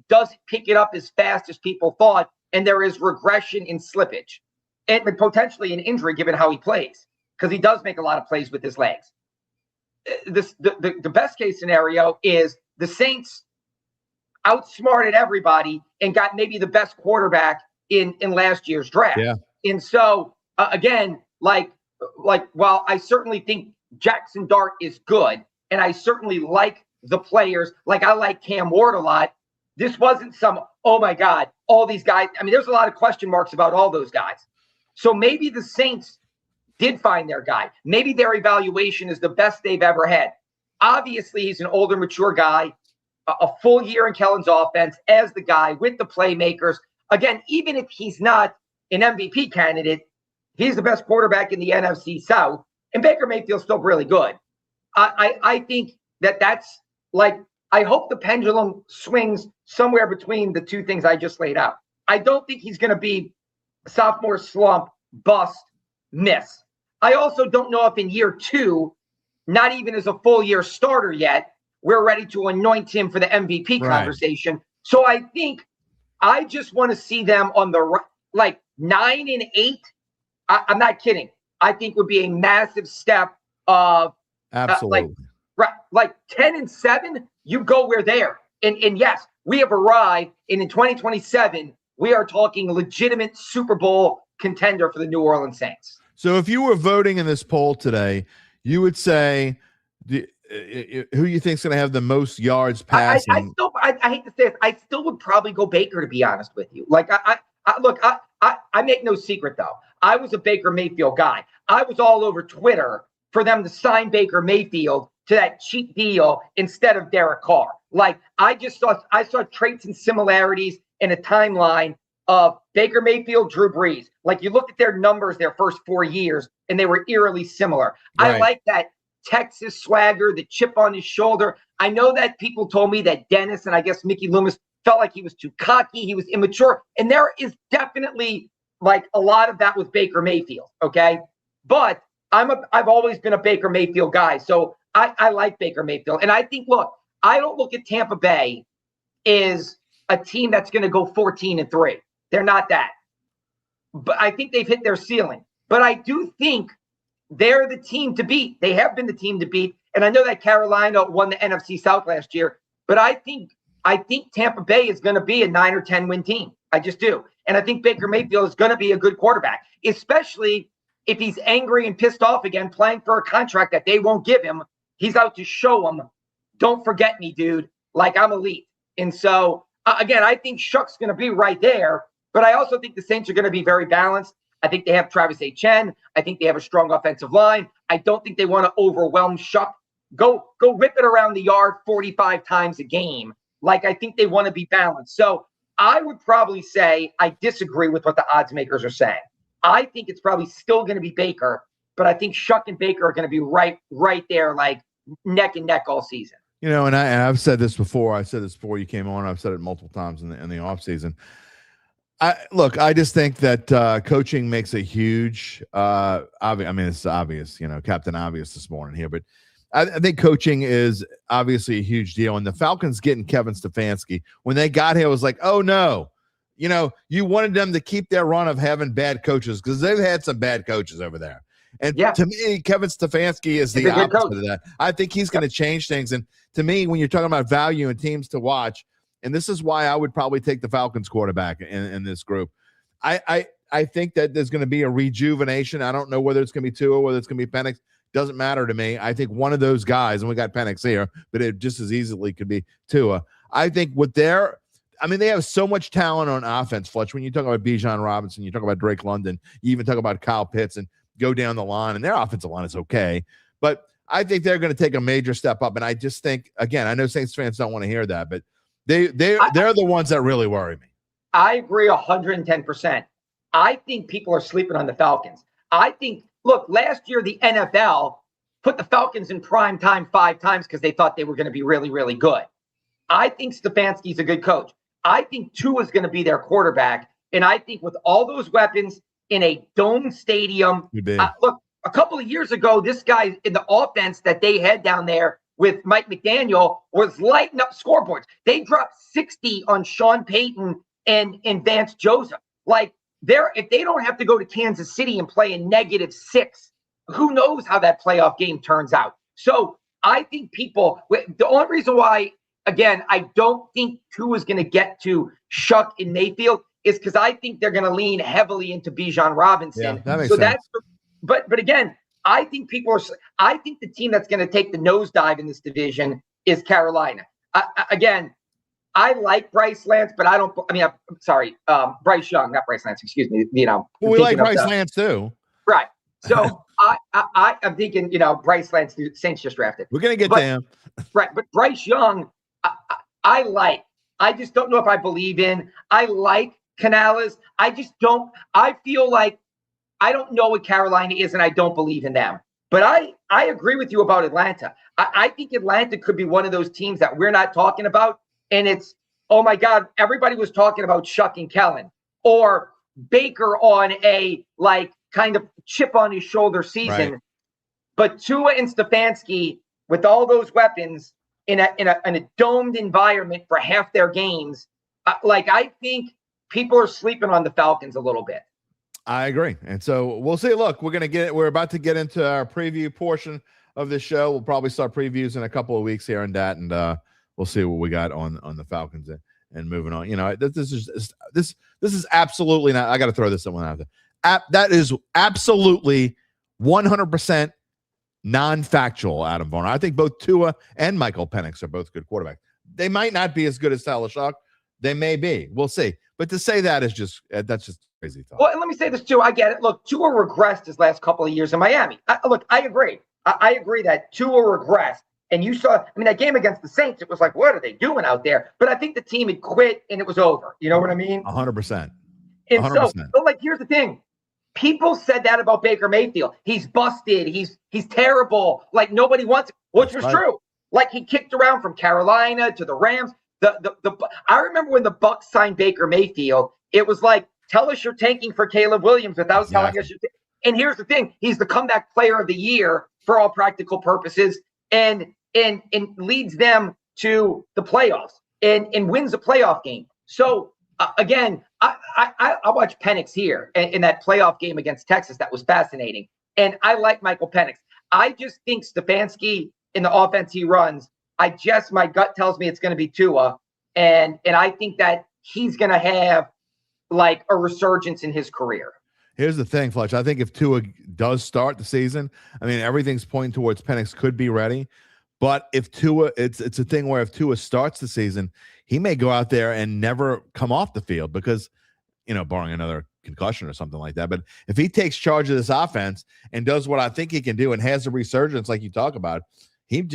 doesn't pick it up as fast as people thought. And there is regression in slippage and potentially an injury given how he plays, because he does make a lot of plays with his legs. The best case scenario is the Saints outsmarted everybody and got maybe the best quarterback in last year's draft. Yeah. And so again, like while I certainly think Jackson Dart is good, and I certainly like the players, like I like Cam Ward a lot, this wasn't some, oh my God, all these guys. I mean, there's a lot of question marks about all those guys. So maybe the Saints did find their guy. Maybe their evaluation is the best they've ever had. Obviously, he's an older, mature guy, a full year in Kellen's offense as the guy with the playmakers. Again, even if he's not an MVP candidate, he's the best quarterback in the NFC South, and Baker Mayfield's still really good. I think that's like, I hope the pendulum swings somewhere between the two things I just laid out. I don't think he's going to be a sophomore slump, bust, miss. I also don't know if in year 2, not even as a full year starter yet, we're ready to anoint him for the MVP conversation. So I think I just want to see them on the like 9 and 8. I'm not kidding. I think would be a massive step of absolutely like 10 and 7. You go, we're there. And yes, we have arrived. And in 2027, we are talking legitimate Super Bowl contender for the New Orleans Saints. So if you were voting in this poll today, you would say who you think is going to have the most yards passing? I hate to say it, I still would probably go Baker, to be honest with you. Like, I make no secret, though. I was a Baker Mayfield guy. I was all over Twitter for them to sign Baker Mayfield to that cheap deal instead of Derek Carr. Like I saw traits and similarities in a timeline of Baker Mayfield, Drew Brees. Like you look at their numbers their first 4 years, and they were eerily similar. Right. I like that Texas swagger, the chip on his shoulder. I know that people told me that Dennis and I guess Mickey Loomis felt like he was too cocky, he was immature, and there is definitely like a lot of that with Baker Mayfield. Okay, but I've always been a Baker Mayfield guy, so I like Baker Mayfield, and I think I don't look at Tampa Bay as a team that's going to go 14-3. They're not that, but I think they've hit their ceiling. But I do think they're the team to beat. They have been the team to beat. And I know that Carolina won the NFC South last year, but I think Tampa Bay is going to be a 9 or 10 win team. I just do. And I think Baker Mayfield is going to be a good quarterback, especially if he's angry and pissed off again, playing for a contract that they won't give him. He's out to show them, don't forget me, dude. Like I'm elite. And so, again, I think Shough's going to be right there, but I also think the Saints are going to be very balanced. I think they have Travis Etienne. I think they have a strong offensive line. I don't think they want to overwhelm Shough. Go rip it around the yard 45 times a game. Like I think they want to be balanced. So I would probably say I disagree with what the odds makers are saying. I think it's probably still going to be Baker, but I think Shough and Baker are going to be right there, like neck and neck all season. You know, and I've said this before. I said this before you came on. I've said it multiple times in the offseason. I just think that coaching makes a huge it's obvious, Captain Obvious this morning here, but I think coaching is obviously a huge deal. And the Falcons getting Kevin Stefanski, when they got here, it was like, oh no, you wanted them to keep their run of having bad coaches because they've had some bad coaches over there. And to me, Kevin Stefanski is the opposite of that. I think he's going to change things. And to me, when you're talking about value and teams to watch, and this is why I would probably take the Falcons quarterback in this group. I think that there's going to be a rejuvenation. I don't know whether it's going to be Tua, whether it's going to be Penix. Doesn't matter to me. I think one of those guys, and we got Penix here, but it just as easily could be Tua. I think they have so much talent on offense, Fletcher. When you talk about Bijan Robinson, you talk about Drake London, you even talk about Kyle Pitts and go down the line, and their offensive line is okay. But I think they're going to take a major step up. And I just think, again, I know Saints fans don't want to hear that, but they're the ones that really worry me. I agree 110%. I think people are sleeping on the Falcons. I think, look, last year the NFL put the Falcons in prime time 5 times because they thought they were going to be really, really good. I think Stefanski's a good coach. I think Tua's going to be their quarterback. And I think with all those weapons in a dome stadium, look, a couple of years ago, this guy in the offense that they had down there with Mike McDaniel was lighting up scoreboards. They dropped 60 on Sean Payton and Vance Joseph. Like, if they don't have to go to Kansas City and play a -6, who knows how that playoff game turns out. So I think the only reason why, again, I don't think Tua is going to get to Shough in Mayfield is because I think they're going to lean heavily into Bijan Robinson. Yeah, that makes sense. But again, I think I think the team that's going to take the nosedive in this division is Carolina. I like Bryce Lance, but Bryce Young, not Bryce Lance, excuse me. We like Bryce Lance too. Right. So I'm thinking, Bryce Lance, the Saints just drafted. We're going to get to him. Right. But Bryce Young, I just don't know if I believe in. I like Canales. I feel like I don't know what Carolina is, and I don't believe in them. But I agree with you about Atlanta. I think Atlanta could be one of those teams that we're not talking about. And it's, oh my God, everybody was talking about Shough and Kellen or Baker on a kind of chip on his shoulder season. Right. But Tua and Stefanski, with all those weapons in a domed environment for half their games, I think people are sleeping on the Falcons a little bit. I agree. And so we'll see. Look, we're about to get into our preview portion of this show. We'll probably start previews in a couple of weeks here on that, and we'll see what we got on the Falcons and moving on. This is absolutely not. I got to throw this one out there. That is absolutely 100% non-factual, Adam Varner. I think both Tua and Michael Penix are both good quarterbacks. They might not be as good as Tyler Shough. They may be. We'll see. But to say that is that's just crazy talk. Well, and let me say this too. I get it. Look, Tua regressed his last couple of years in Miami. I agree. I agree that Tua regressed. And you saw, I mean, that game against the Saints, it was like, what are they doing out there? But I think the team had quit and it was over. You know what I mean? 100%. And 100%. so, like, here's the thing. People said that about Baker Mayfield. He's busted. He's terrible. Like, nobody wants it, which was true. Like, he kicked around from Carolina to the Rams. I remember when the Bucs signed Baker Mayfield, it was like, tell us you're tanking for Caleb Williams without telling us you're and here's the thing. He's the comeback player of the year for all practical purposes and leads them to the playoffs and wins a playoff game. So, again, I watched Penix here in that playoff game against Texas. That was fascinating. And I like Michael Penix. I just think Stefanski in the offense he runs, my gut tells me it's going to be Tua. And I think that he's going to have like a resurgence in his career. Here's the thing, Fletcher. I think if Tua does start the season, I mean, everything's pointing towards Penix could be ready. But if Tua, it's a thing where if Tua starts the season, he may go out there and never come off the field because, barring another concussion or something like that. But if he takes charge of this offense and does what I think he can do and has a resurgence like you talk about, he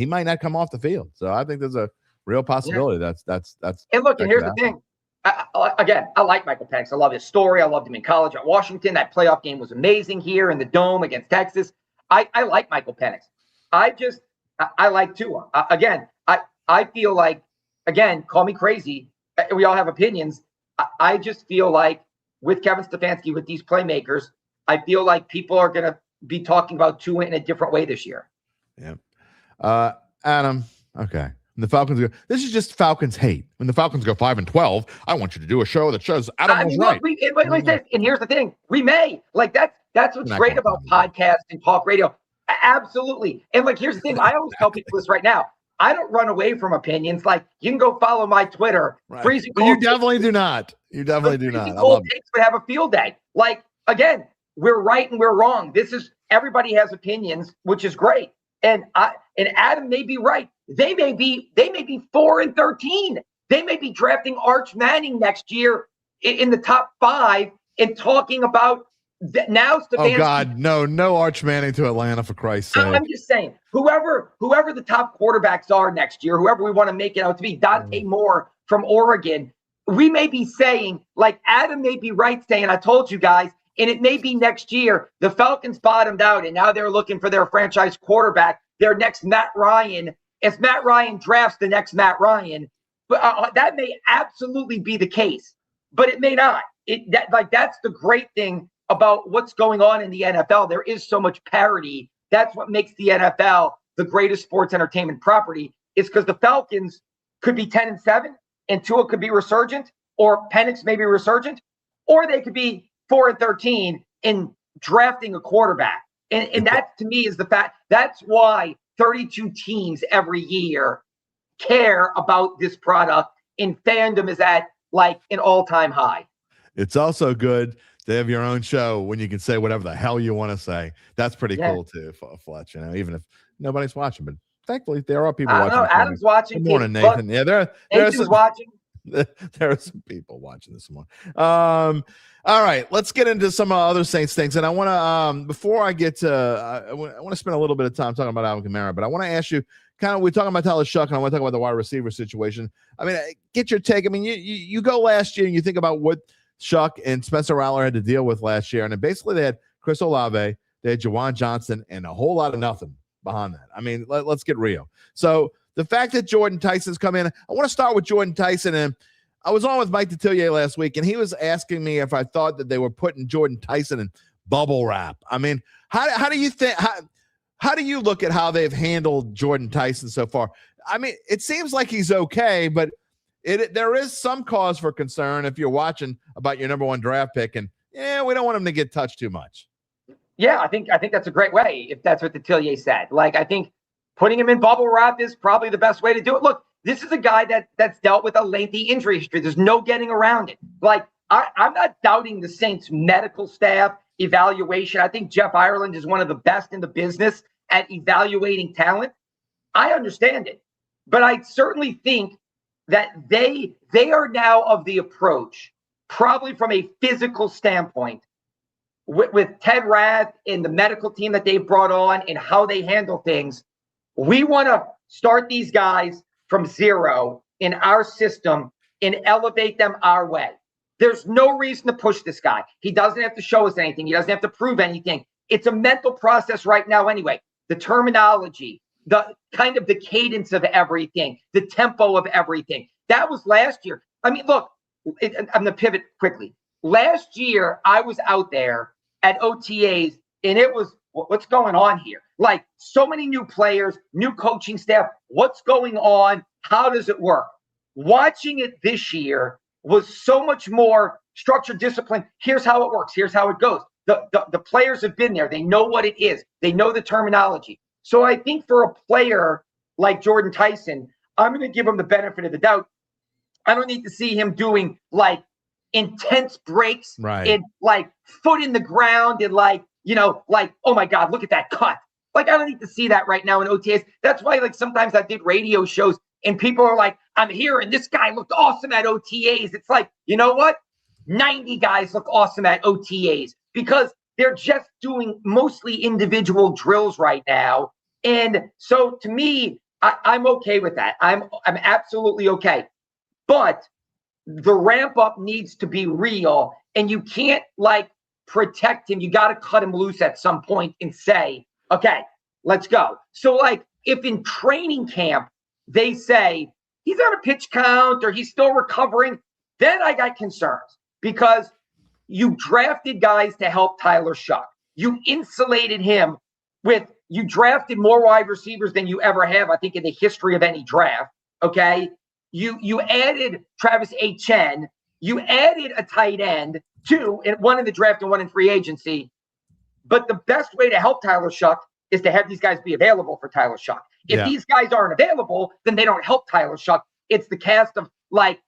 might not come off the field. So I think there's a real possibility. Yeah. That's. And look, and here's the thing. I like Michael Penix. I love his story. I loved him in college at Washington. That playoff game was amazing here in the Dome against Texas. I like Michael Penix. I like Tua. I feel like, again, call me crazy. We all have opinions. I just feel like with Kevin Stefanski, with these playmakers, I feel like people are going to be talking about Tua in a different way this year. Yeah. Adam, okay. When the Falcons go, this is just Falcons hate. When the Falcons go 5-12, I want you to do a show that shows Adam was right. And here's the thing. We may. Like, that's what's great about podcasts and talk radio. Absolutely. And like, here's the thing. I always tell people this right now. I don't run away from opinions. Like, you can go follow my Twitter. Right. Freezing Well, you definitely do not. You definitely do not. Cold Takes would have a field day. Like, again, we're right and we're wrong. Everybody has opinions, which is great. And Adam may be right. They may be 4-13. They may be drafting Arch Manning next year in the top 5 and talking about now. Oh God, no Arch Manning to Atlanta, for Christ's sake. I'm just saying, whoever the top quarterbacks are next year, whoever we want to make it out to be, Dante Moore from Oregon, we may be saying, like Adam may be right saying, I told you guys, and it may be next year the Falcons bottomed out and now they're looking for their franchise quarterback, their next Matt Ryan. If Matt Ryan drafts the next Matt Ryan, that may absolutely be the case, but it may not. That's the great thing about what's going on in the NFL. There is so much parity. That's what makes the NFL the greatest sports entertainment property, is because the Falcons could be 10-7 and Tua could be resurgent, or Penix may be resurgent, or they could be 4-13 in drafting a quarterback. And that to me is the fact. That's why 32 teams every year care about this product, and fandom is at like an all-time high. It's also good to have your own show when you can say whatever the hell you want to say. That's pretty cool too, Fletch. Even if nobody's watching, but thankfully there are people watching. Adam's watching. Good morning, Nathan. Yeah, Nathan's watching. There are some people watching this morning. All right, let's get into some other Saints things. And I want to, before I get to, I want to spend a little bit of time talking about Alvin Kamara, but I want to ask you, we're talking about Tyler Shough, and I want to talk about the wide receiver situation. I mean, get your take. I mean, you go last year and you think about what Shough and Spencer Rattler had to deal with last year. And then basically they had Chris Olave, they had Jawan Johnson, and a whole lot of nothing behind that. I mean, let's get real. So the fact that Jordan Tyson's come in, I want to start with Jordan Tyson. And I was on with Mike Detillier last week, and he was asking me if I thought that they were putting Jordan Tyson in bubble wrap. I mean, how do you think, how do you look at how they've handled Jordan Tyson so far? I mean, it seems like he's okay, but there is some cause for concern if you're watching about your number 1 draft pick, and we don't want him to get touched too much. Yeah, I think that's a great way, if that's what Detillier said. Like, I think putting him in bubble wrap is probably the best way to do it. Look, this is a guy that's dealt with a lengthy injury history. There's no getting around it. Like, I'm not doubting the Saints medical staff evaluation. I think Jeff Ireland is one of the best in the business at evaluating talent. I understand it, but I certainly think that they are now of the approach, probably from a physical standpoint, with Ted Rath and the medical team that they've brought on and how they handle things. We want to start these guys from zero in our system and elevate them our way. There's no reason to push this guy. He doesn't have to show us anything. He doesn't have to prove anything. It's a mental process right now anyway. The terminology, the kind of the cadence of everything, the tempo of everything. That was last year. I mean, look, I'm going to pivot quickly. Last year, I was out there at OTAs, and it was, what's going on here? Like, so many new players, new coaching staff. What's going on? How does it work? Watching it this year was so much more structured, discipline. Here's how it works. Here's how it goes. The players have been there. They know what it is. They know the terminology. So I think for a player like Jordan Tyson, I'm going to give him the benefit of the doubt. I don't need to see him doing like intense breaks and like foot in the ground and like, you know, like, oh my God, look at that cut. Like, I don't need to see that right now in OTAs. That's why, like, sometimes I did radio shows and people are like, I'm here and this guy looked awesome at OTAs. It's like, you know what? 90 guys look awesome at OTAs because they're just doing mostly individual drills right now. And so to me, I'm okay with that. I'm absolutely okay. But the ramp up needs to be real, and you can't like protect him. You got to cut him loose at some point and say, okay, let's go. So like if in training camp they say he's on a pitch count or he's still recovering, then I got concerns because you drafted guys to help Tyler Shough. You insulated him you drafted more wide receivers than you ever have, I think, in the history of any draft. Okay. You added Travis Etienne. You added a tight end, one in the draft and one in free agency. But the best way to help Tyler Shough is to have these guys be available for Tyler Shough. If these guys aren't available, then they don't help Tyler Shough. It's the cast of like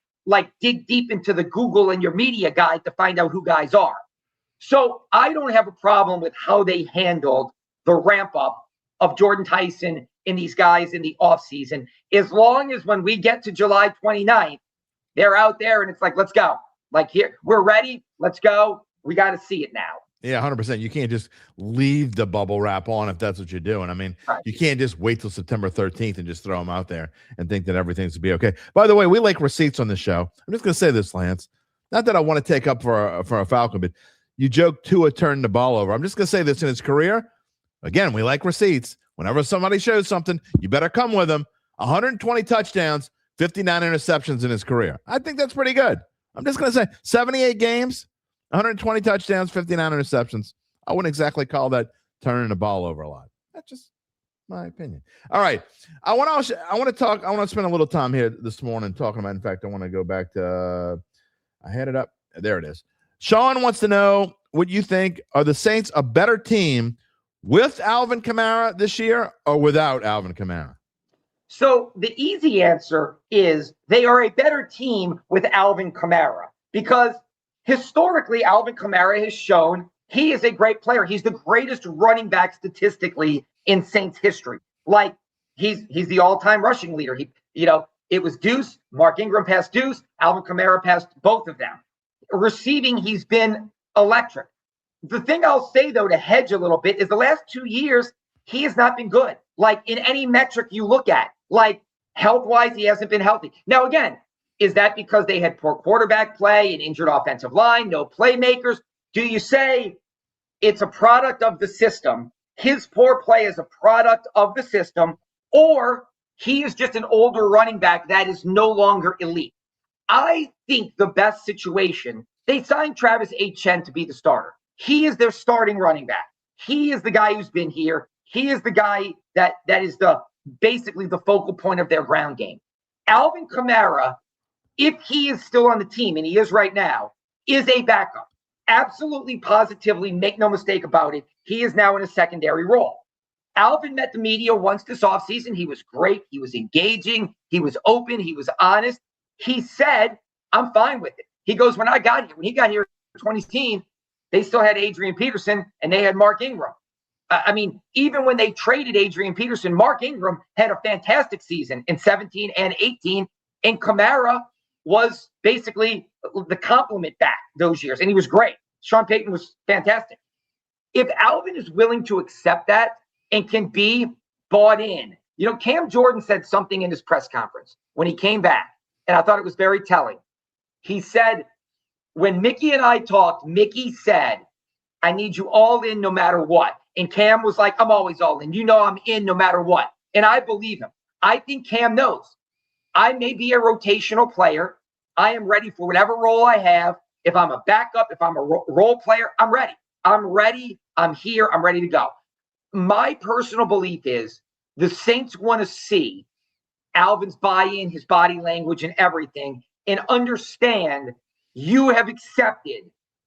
dig deep into the Google and your media guide to find out who guys are. So I don't have a problem with how they handled the ramp up of Jordan Tyson and these guys in the offseason, as long as when we get to July 29th, they're out there and it's like, let's go. Like, here, we're ready. Let's go. We got to see it now. Yeah, 100%. You can't just leave the bubble wrap on if that's what you're doing. I mean, You can't just wait till September 13th and just throw them out there and think that everything's to be okay. By the way, we like receipts on the show. I'm just going to say this, Lance. Not that I want to take up for a Falcon, but you joked Tua turned the ball over. I'm just going to say this in his career. Again, we like receipts. Whenever somebody shows something, you better come with them. 120 touchdowns, 59 interceptions in his career. I think that's pretty good. I'm just going to say 78 games, 120 touchdowns, 59 interceptions. I wouldn't exactly call that turning the ball over a lot. That's just my opinion. All right. I want to spend a little time here this morning talking about, in fact, I want to go back to, I had it up. There it is. Sean wants to know what you think. Are the Saints a better team with Alvin Kamara this year or without Alvin Kamara? So the easy answer is they are a better team with Alvin Kamara because historically Alvin Kamara has shown he is a great player. He's the greatest running back statistically in Saints history. Like he's the all-time rushing leader. It was Deuce, Mark Ingram passed Deuce, Alvin Kamara passed both of them. Receiving, he's been electric. The thing I'll say, though, to hedge a little bit is the last 2 years, he has not been good. Like in any metric you look at, like health-wise, he hasn't been healthy. Now, again, is that because they had poor quarterback play, an injured offensive line, no playmakers? Do you say it's a product of the system, his poor play is a product of the system, or he is just an older running back that is no longer elite? I think the best situation, they signed Travis Etienne to be the starter. He is their starting running back. He is the guy who's been here. He is the guy that is basically the focal point of their ground game. Alvin Kamara, if he is still on the team, and he is right now, is a backup. Absolutely, positively, make no mistake about it. He is now in a secondary role. Alvin met the media once this offseason. He was great. He was engaging. He was open. He was honest. He said, I'm fine with it. He goes, when he got here in 2016, they still had Adrian Peterson and they had Mark Ingram. I mean, even when they traded Adrian Peterson, Mark Ingram had a fantastic season in 17 and 18, and Kamara was basically the complement back those years, and he was great. Sean Payton was fantastic. If Alvin is willing to accept that and can be bought in Cam Jordan said something in his press conference when he came back, and I thought it was very telling. He said, when Mickey and I talked, Mickey said, I need you all in no matter what. And Cam was like, I'm always all in. I'm in no matter what. And I believe him. I think Cam knows. I may be a rotational player. I am ready for whatever role I have. If I'm a backup, if I'm a role player, I'm ready. I'm ready. I'm here. I'm ready to go. My personal belief is the Saints want to see Alvin's buy-in, his body language and everything, and understand you have accepted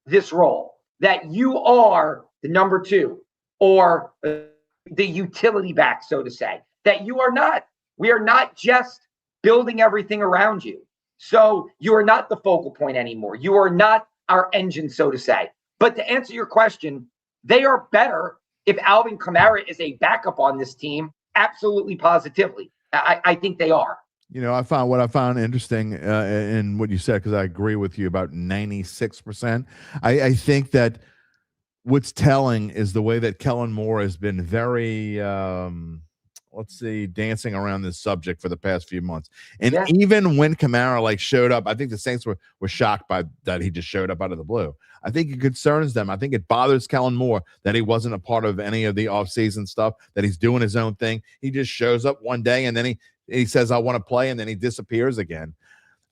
this role, that you are the number 2 or the utility back, so to say, that we are not just building everything around you. So you are not the focal point anymore. You are not our engine, so to say. But to answer your question, they are better if Alvin Kamara is a backup on this team. Absolutely, positively. I think they are. I found interesting in what you said, because I agree with you about 96%. I think that what's telling is the way that Kellen Moore has been very, dancing around this subject for the past few months. And even when Kamara showed up, I think the Saints were shocked by that he just showed up out of the blue. I think it concerns them. I think it bothers Kellen Moore that he wasn't a part of any of the offseason stuff, that he's doing his own thing. He just shows up one day and then he says, I want to play, and then he disappears again.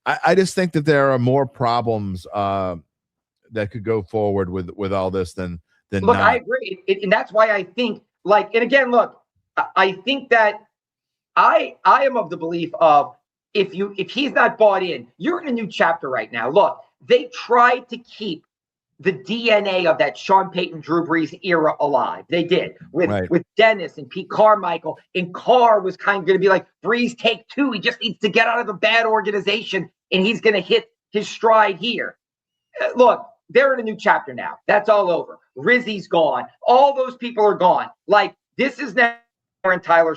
I just think that there are more problems that could go forward with all this than look, not. I agree. And that's why I think, and again, look, I think that I am of the belief of if he's not bought in, you're in a new chapter right now. Look, they tried to keep the DNA of that Sean Payton, Drew Brees era alive. They did with Dennis and Pete Carmichael. And Carr was kind of going to be like, Brees, take 2. He just needs to get out of a bad organization, and he's going to hit his stride here. Look, they're in a new chapter now. That's all over. Rizzy's gone. All those people are gone. This is now and Tyler.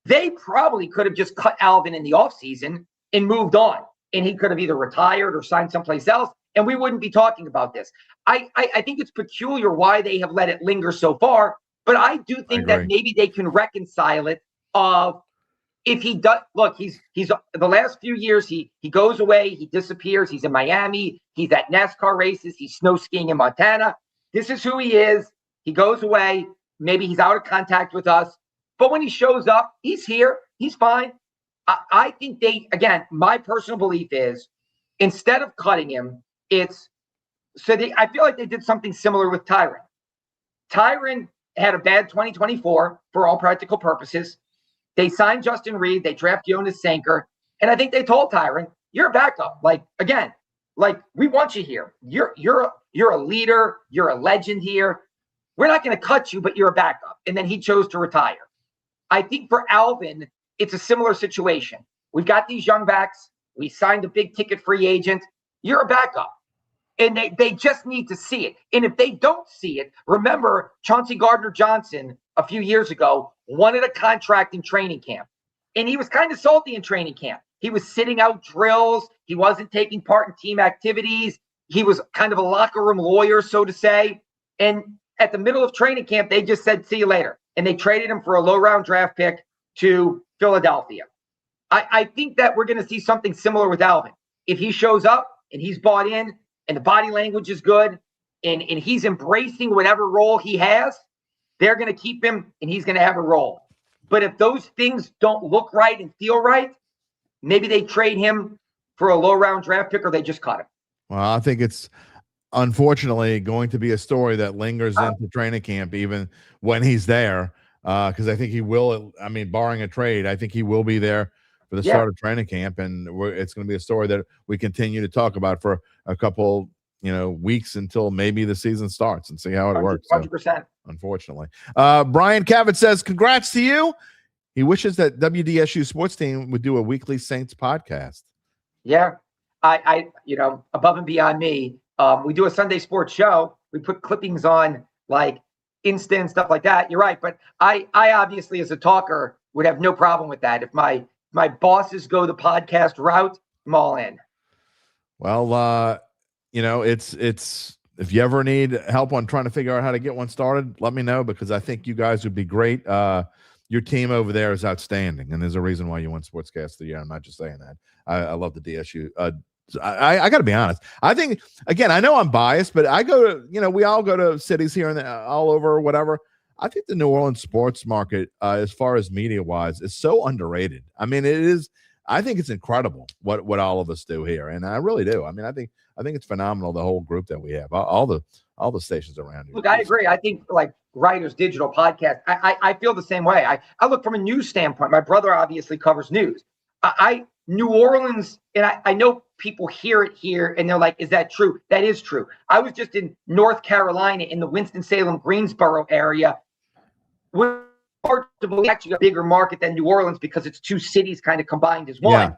They probably could have just cut Alvin in the offseason and moved on. And he could have either retired or signed someplace else, and we wouldn't be talking about this. I think it's peculiar why they have let it linger so far, but I do think that maybe they can reconcile it of if he does. Look, he's the last few years, he goes away, he disappears, he's in Miami, he's at NASCAR races, he's snow skiing in Montana. This is who he is. He goes away, maybe he's out of contact with us, but when he shows up, he's here, he's fine. I think my personal belief is, instead of cutting him, I feel like they did something similar with Tyron. Tyron had a bad 2024 for all practical purposes. They signed Justin Reed, they draft Jonas Sanker, and I think they told Tyron, you're a backup. We want you here. You're a leader, you're a legend here. We're not going to cut you, but you're a backup. And then he chose to retire. I think for Alvin, it's a similar situation. We've got these young backs. We signed a big ticket free agent. You're a backup. And they just need to see it. And if they don't see it, remember Chauncey Gardner-Johnson a few years ago wanted a contract in training camp. And he was kind of salty in training camp. He was sitting out drills. He wasn't taking part in team activities. He was kind of a locker room lawyer, so to say. And at the middle of training camp, they just said, see you later. And they traded him for a low-round draft pick to Philadelphia. I think that we're going to see something similar with Alvin. If he shows up and he's bought in and the body language is good and he's embracing whatever role he has, they're going to keep him and he's going to have a role. But if those things don't look right and feel right, maybe they trade him for a low-round draft pick or they just cut him. Well, I think it's unfortunately going to be a story that lingers into training camp even when he's there, because I think he will. I mean, barring a trade, I think he will be there for the start of training camp, and it's going to be a story that we continue to talk about for a couple, weeks until maybe the season starts and see how it works. 100%. So, unfortunately, Brian Cavett says, "Congrats to you." He wishes that WDSU sports team would do a weekly Saints podcast. Yeah, I above and beyond me. We do a Sunday sports show. We put clippings on like Insta and stuff like that. You're right. But I obviously, as a talker, would have no problem with that. If my bosses go the podcast route, I'm all in. Well, it's if you ever need help on trying to figure out how to get one started, let me know, because I think you guys would be great. your team over there is outstanding, and there's a reason why you won Sportscaster of the Year. I'm not just saying that. I love the DSU. I got to be honest. I think, again, I know I'm biased, but I go to, we all go to cities here and all over or whatever. I think the New Orleans sports market, as far as media-wise, is so underrated. I mean, it is. I think it's incredible what all of us do here, and I really do. I mean, I think it's phenomenal, the whole group that we have, all the stations around here. Look, I agree. I think like writers, digital podcast, I feel the same way. I look from a news standpoint. My brother obviously covers news. New Orleans, and I know people hear it here and they're like, is that true? That is true. I was just in North Carolina in the Winston-Salem, Greensboro area. We're actually a bigger market than New Orleans because it's two cities kind of combined as one.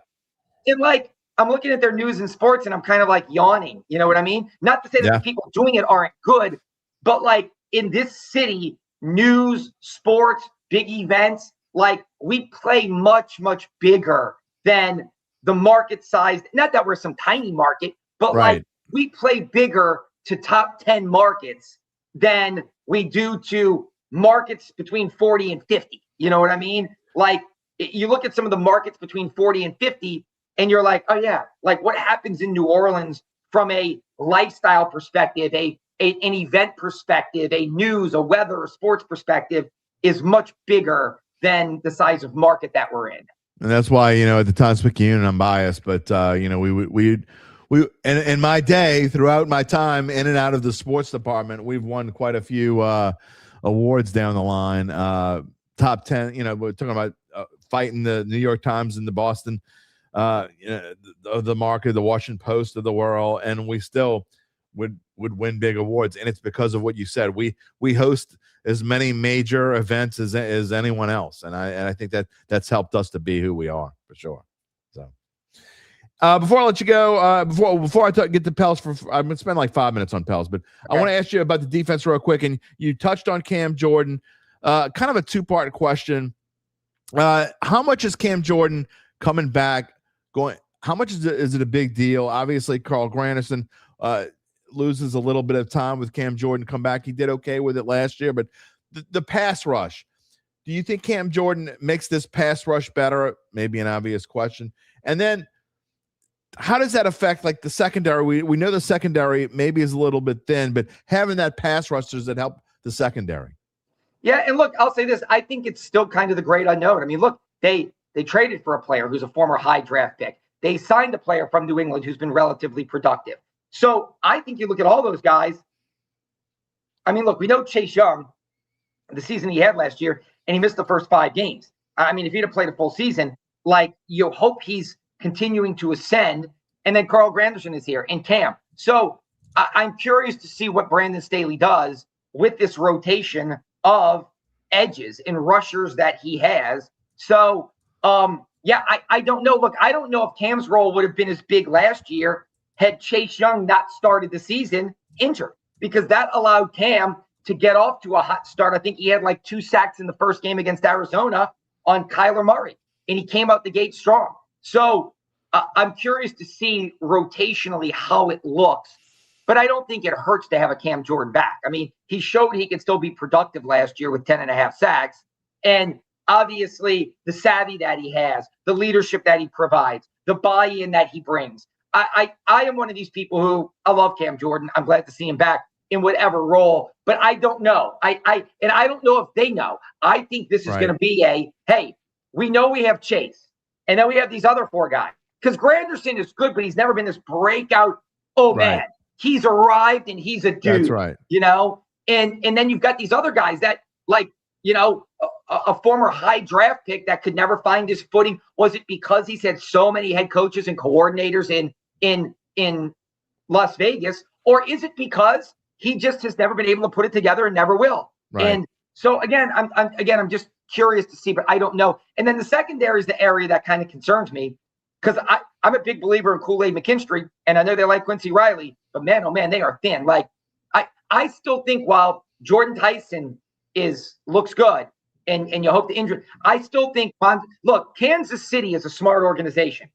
Yeah. And like, I'm looking at their news and sports and I'm kind of like yawning. You know what I mean? Not to say that the people doing it aren't good, but like in this city, news, sports, big events, like we play much, much bigger than the market size. Not that we're some tiny market, but like we play bigger to top 10 markets than we do to markets between 40 and 50. You know what I mean? Like you look at some of the markets between 40 and 50 and you're like, oh yeah, like what happens in New Orleans from a lifestyle perspective, an event perspective, a news, a weather, a sports perspective is much bigger than the size of market that we're in. And that's why, at the Times-Picayune, I'm biased, but, we in my day, throughout my time in and out of the sports department, we've won quite a few awards down the line. Top 10, we're talking about fighting the New York Times and the Boston, the market, the Washington Post of the world, and we still would win big awards. And it's because of what you said. We host as many major events as anyone else, and I think that's helped us to be who we are for sure. So before I let you go, before I get to Pels, I'm gonna spend like 5 minutes on Pels, but okay. I want to ask you about the defense real quick. And you touched on Cam Jordan, kind of a two-part question. How much is Cam Jordan coming back? How much is it a big deal? Obviously, Carl Granderson loses a little bit of time with Cam Jordan come back. He did okay with it last year, but the pass rush, do you think Cam Jordan makes this pass rush better? Maybe an obvious question. And then how does that affect like the secondary? We know the secondary maybe is a little bit thin, but having that pass rush, does it help the secondary? Yeah, and look, I'll say this. I think it's still kind of the great unknown. I mean, look, they traded for a player who's a former high draft pick. They signed a player from New England who's been relatively productive. So I think you look at all those guys. I mean, look, we know Chase Young, the season he had last year, and he missed the first 5 games. I mean, if he'd have played a full season, like you hope he's continuing to ascend. And then Carl Granderson is here and Cam. So I'm curious to see what Brandon Staley does with this rotation of edges and rushers that he has. So, I don't know. Look, I don't know if Cam's role would have been as big last year had Chase Young not started the season injured, because that allowed Cam to get off to a hot start. I think he had like 2 sacks in the first game against Arizona on Kyler Murray, and he came out the gate strong. So I'm curious to see rotationally how it looks, but I don't think it hurts to have a Cam Jordan back. I mean, he showed he can still be productive last year with 10.5 sacks. And obviously the savvy that he has, the leadership that he provides, the buy-in that he brings. I am one of these people who I love Cam Jordan. I'm glad to see him back in whatever role, but I don't know. I don't know if they know. I think this is going to be hey, we know we have Chase, and then we have these other 4 guys. Because Granderson is good, but he's never been this breakout. Man, he's arrived and he's a dude. That's right. And then you've got these other guys that a former high draft pick that could never find his footing. Was it because he's had so many head coaches and coordinators in Las Vegas, or is it because he just has never been able to put it together and never will? Right. And so again, I'm just curious to see, but I don't know. And then the secondary is the area that kind of concerns me, because I'm a big believer in Kool-Aid McKinstry, and I know they like Quincy Riley, but man, oh man, they are thin. Like I still think while Jordan Tyson looks good, and you hope the injury, I still think look, Kansas City is a smart organization.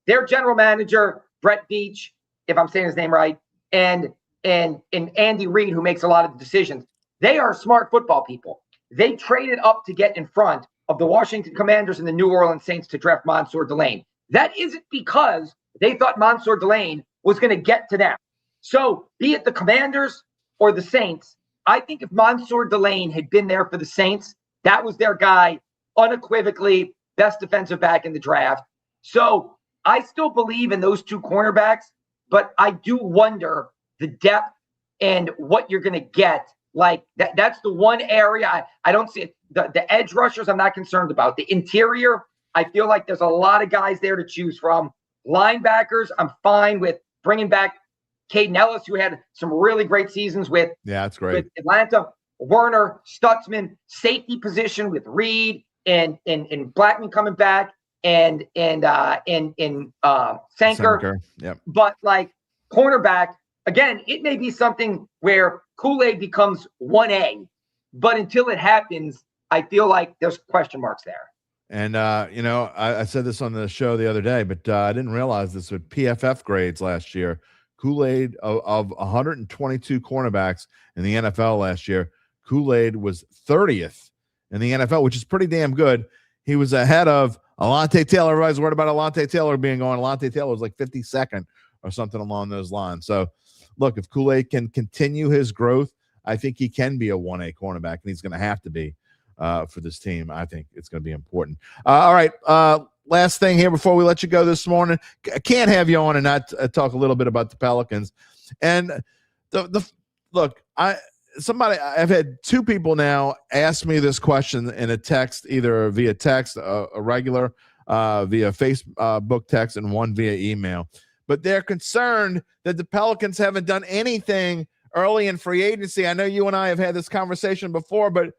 Their general manager, Brett Beach, if I'm saying his name right, and Andy Reid, who makes a lot of the decisions, they are smart football people. they traded up to get in front of the Washington Commanders and the New Orleans Saints to draft Mansour Delane. That isn't because they thought Mansour Delane was going to get to them. So be it the Commanders or the Saints, I think if Mansour Delane had been there for the Saints, that was their guy, unequivocally best defensive back in the draft. So I still believe in those two cornerbacks, but I do wonder the depth and what you're going to get. Like that's the one area I don't see it. The edge rushers I'm not concerned about. The interior, I feel like there's a lot of guys there to choose from. Linebackers, I'm fine with bringing back Caden Ellis, who had some really great seasons with, that's great. With Atlanta. Werner, Stutzman, safety position with Reed and Blackman coming back and Sanker. Yep. But like cornerback, again, it may be something where Kool-Aid becomes 1A, but until it happens, I feel like there's question marks there. And, I said this on the show the other day, but I didn't realize this with PFF grades last year. Kool-Aid of 122 cornerbacks in the NFL last year, Kool-Aid was 30th in the NFL, which is pretty damn good. He was ahead of Alontae Taylor. Everybody's worried about Alontae Taylor being gone. Alontae Taylor was like 52nd or something along those lines. So, look, if Kool-Aid can continue his growth, I think he can be a 1A cornerback, and he's going to have to be for this team. I think it's going to be important. All right, last thing here before we let you go this morning. I can't have you on and not talk a little bit about the Pelicans. And look, I've had two people now ask me this question in a text, either via text, a regular, via Facebook text, and one via email. But they're concerned that the Pelicans haven't done anything early in free agency. I know you and I have had this conversation before, but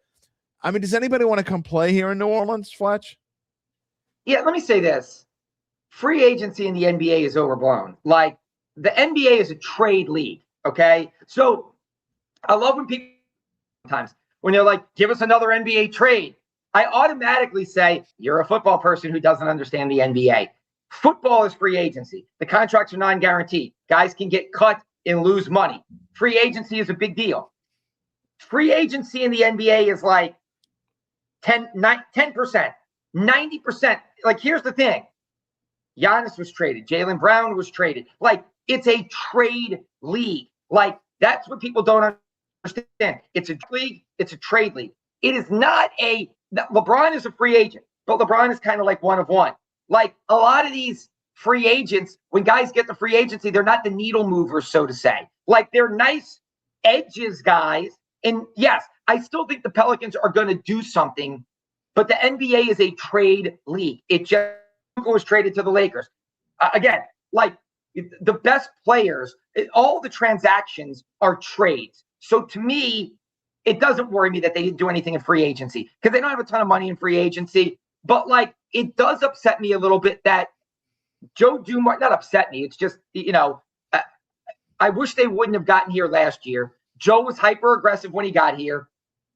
I mean, does anybody want to come play here in New Orleans, Fletch? Yeah, let me say this. Free agency in the NBA is overblown. Like, the NBA is a trade league, okay? So I love when people sometimes when they're like, give us another NBA trade. I automatically say, you're a football person who doesn't understand the NBA. Football is free agency. The contracts are non-guaranteed. Guys can get cut and lose money. Free agency is a big deal. Free agency in the NBA is like 10%, 90%. Like, here's the thing. Giannis was traded. Jaylen Brown was traded. Like, it's a trade league. Like, that's what people don't understand. It's a league. It's a trade league. It is not LeBron is a free agent, but LeBron is kind of like one of one. Like, a lot of these free agents, when guys get the free agency, they're not the needle movers, so to say. Like, they're nice edges guys. And yes, I still think the Pelicans are going to do something, but the NBA is a trade league. It just was traded to the Lakers. Again, like, the best players, all the transactions are trades. So to me, it doesn't worry me that they didn't do anything in free agency because they don't have a ton of money in free agency. But, like, it does upset me a little bit that Joe Dumars, not upset me. It's just, I wish they wouldn't have gotten here last year. Joe was hyper aggressive when he got here.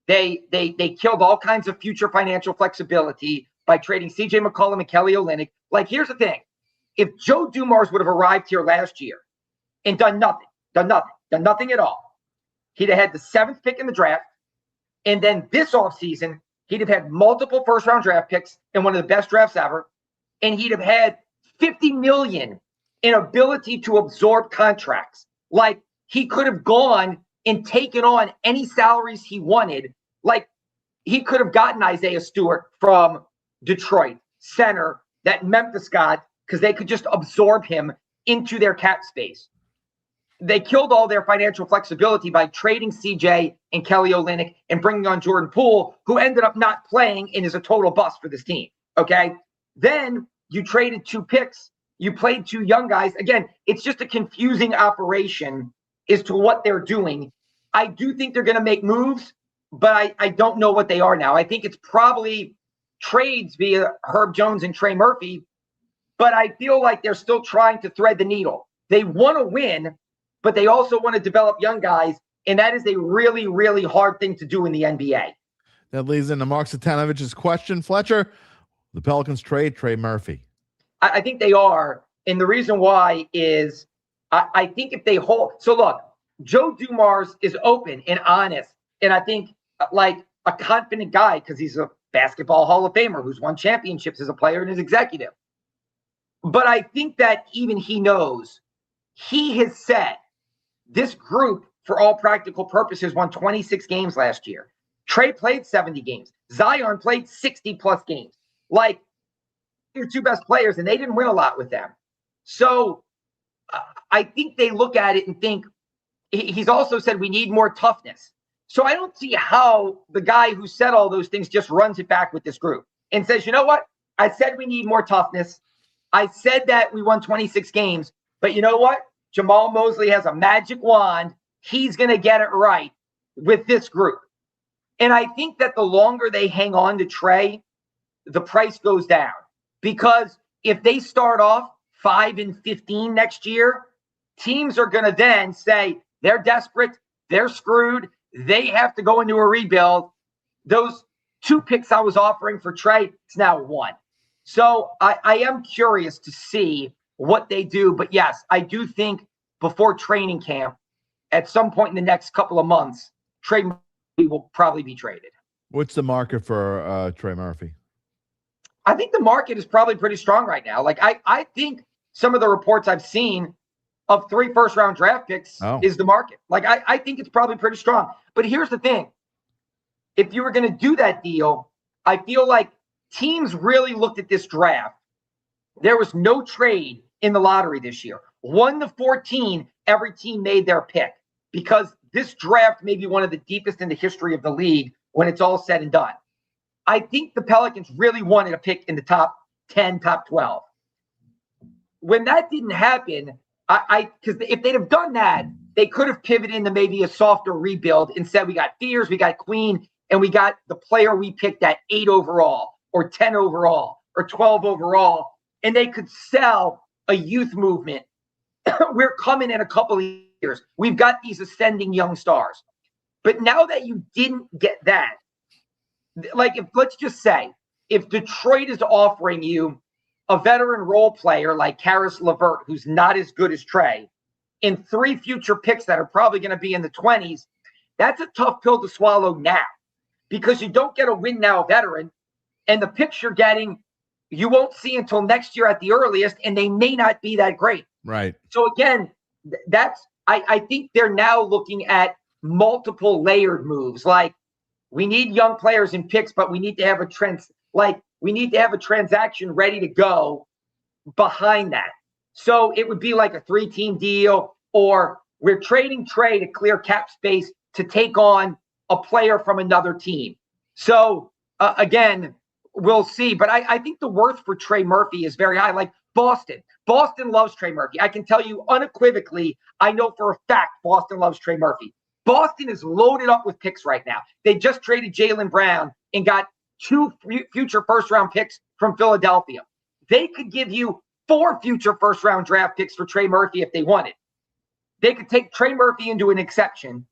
They killed all kinds of future financial flexibility by trading CJ McCollum and Kelly Olynyk. Like, here's the thing. If Joe Dumars would have arrived here last year and done nothing at all, he'd have had the 7th pick in the draft. And then this offseason, he'd have had multiple first-round draft picks in one of the best drafts ever. And he'd have had $50 million in ability to absorb contracts. Like, he could have gone and taken on any salaries he wanted. Like, he could have gotten Isaiah Stewart from Detroit, center that Memphis got, because they could just absorb him into their cap space. They killed all their financial flexibility by trading CJ and Kelly Olynyk and bringing on Jordan Poole, who ended up not playing and is a total bust for this team. Okay. Then you traded 2 picks. You played 2 young guys. Again, it's just a confusing operation as to what they're doing. I do think they're going to make moves, but I don't know what they are now. I think it's probably trades via Herb Jones and Trey Murphy, but I feel like they're still trying to thread the needle. They want to win, but they also want to develop young guys, and that is a really, really hard thing to do in the NBA. That leads into Mark Satanovich's question. Fletcher, the Pelicans trade Trey Murphy. I think they are, and the reason why is I think if they hold – so look, Joe Dumars is open and honest, and I think, like, a confident guy because he's a basketball Hall of Famer who's won championships as a player and as executive. But I think that even he knows, he has said this group, for all practical purposes, won 26 games last year. Trey played 70 games. Zion played 60 plus games. Like, your two best players, and they didn't win a lot with them. So I think they look at it and think, he's also said we need more toughness. So I don't see how the guy who said all those things just runs it back with this group and says, you know what? I said we need more toughness. I said that we won 26 games, but you know what? Jamal Mosley has a magic wand. He's going to get it right with this group. And I think that the longer they hang on to Trey, the price goes down. Because if they start off 5-15 next year, teams are going to then say they're desperate, they're screwed, they have to go into a rebuild. Those 2 picks I was offering for Trey, it's now 1. So I am curious to see what they do. But yes, I do think before training camp, at some point in the next couple of months, Trey Murphy will probably be traded. What's the market for Trey Murphy? I think the market is probably pretty strong right now. Like, I think some of the reports I've seen of 3 first-round draft picks is the market. Like, I think it's probably pretty strong. But here's the thing. If you were going to do that deal, I feel like teams really looked at this draft. There was no trade in the lottery this year. 1 to 14, every team made their pick because this draft may be one of the deepest in the history of the league when it's all said and done. I think the Pelicans really wanted a pick in the top 10, top 12. When that didn't happen, because if they'd have done that, they could have pivoted into maybe a softer rebuild and said, we got Fears, we got Queen, and we got the player we picked at 8 overall or 10 overall or 12 overall, and they could sell a youth movement. We're coming in a couple of years. We've got these ascending young stars. But now that you didn't get that, like, let's just say, if Detroit is offering you a veteran role player like Karis LeVert, who's not as good as Trey, in 3 future picks that are probably going to be in the 20s, that's a tough pill to swallow now because you don't get a win now veteran, and the picks you're getting, you won't see until next year at the earliest, and they may not be that great. Right. So again, I think they're now looking at multiple layered moves. Like, we need young players in picks, but we need to have a transaction ready to go behind that. So it would be like a 3-team deal, or we're trading Trey to clear cap space to take on a player from another team. So again, we'll see. But I think the worth for Trey Murphy is very high. Like Boston loves Trey Murphy. I can tell you unequivocally, I know for a fact Boston loves Trey Murphy. Boston is loaded up with picks right now. They just traded Jaylen Brown and got 2 future first-round picks from Philadelphia. They could give you 4 future first-round draft picks for Trey Murphy if they wanted. They could take Trey Murphy into an exception,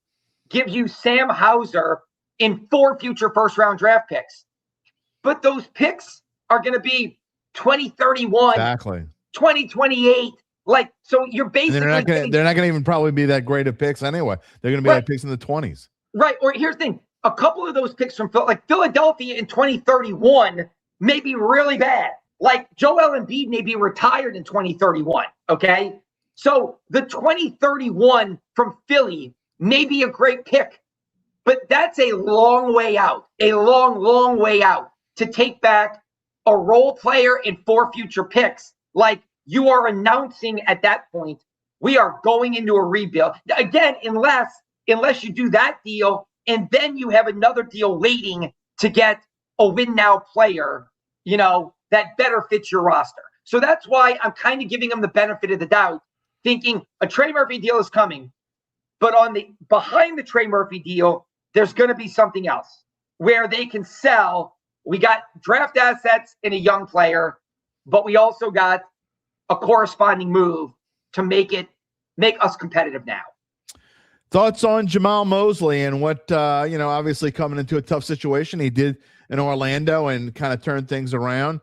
give you Sam Hauser in 4 future first-round draft picks. But those picks are going to be 2031, exactly, 2028. Like, so you're basically they're not going to even probably be that great of picks anyway. They're going to be like picks in the 20s. Right. Or here's the thing. A couple of those picks from Philadelphia in 2031 may be really bad. Like Joel Embiid may be retired in 2031. Okay. So the 2031 from Philly may be a great pick, but that's a long way out, a long way out to take back a role player in 4 future picks. Like, you are announcing at that point, we are going into a rebuild. Again, unless you do that deal and then you have another deal waiting to get a win now player, that better fits your roster. So that's why I'm kind of giving them the benefit of the doubt, thinking a Trey Murphy deal is coming. But behind the Trey Murphy deal, there's going to be something else where they can sell. We got draft assets in a young player, but we also got a corresponding move to make us competitive now. Thoughts on Jamal Mosley and what, obviously coming into a tough situation he did in Orlando and kind of turned things around.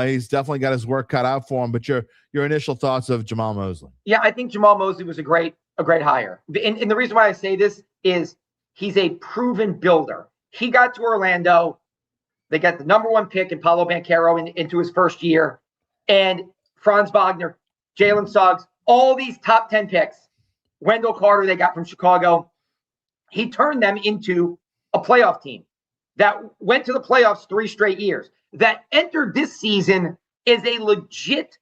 He's definitely got his work cut out for him, but your initial thoughts of Jamal Mosley. Yeah, I think Jamal Mosley was a great hire. And the reason why I say this is he's a proven builder. he got to Orlando. They got the number 1 pick in Paolo Banchero into his first year. And Franz Wagner, Jalen Suggs, all these top 10 picks. Wendell Carter they got from Chicago. He turned them into a playoff team that went to the playoffs 3 straight years, that entered this season as a legit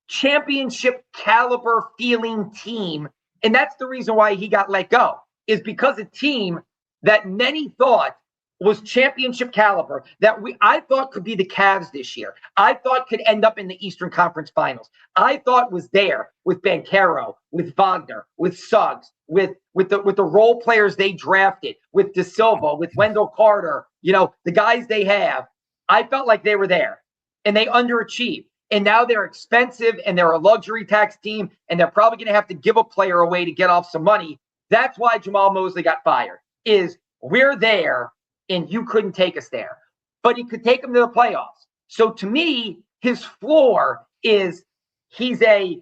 championship caliber feeling team. And that's the reason why he got let go, is because a team that many thought was championship caliber, that I thought could be the Cavs this year. I thought could end up in the Eastern Conference Finals. I thought was there with Banchero, with Wagner, with Suggs, with the role players they drafted, with De Silva, with Wendell Carter, the guys they have. I felt like they were there, and they underachieved. And now they're expensive, and they're a luxury tax team, and they're probably going to have to give a player away to get off some money. That's why Jamal Mosley got fired, is we're there, and you couldn't take us there. But he could take them to the playoffs. So to me, his floor is he's a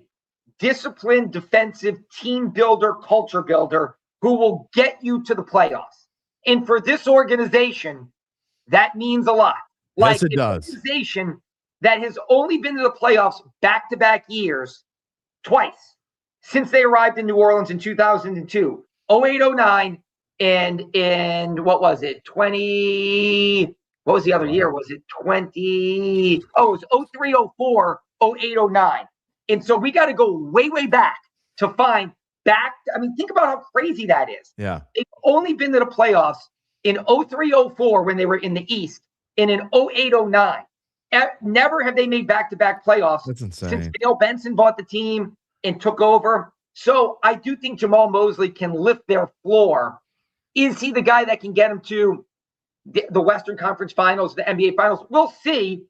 disciplined, defensive, team builder, culture builder who will get you to the playoffs. And for this organization, that means a lot. Yes, it does. An organization that has only been to the playoffs back-to-back years twice since they arrived in New Orleans in 2002, 08-09, and in, what was it, what was the other year? Was it it was 03-04, 08-09. And so we got to go way, way back to find think about how crazy that is. Yeah. They've only been to the playoffs in 03-04 when they were in the East, and in 08-09. Never have they made back-to-back playoffs. That's insane. Since Dale Benson bought the team and took over. So I do think Jamal Mosley can lift their floor. Is he the guy that can get them to the Western Conference Finals, the NBA Finals? We'll see.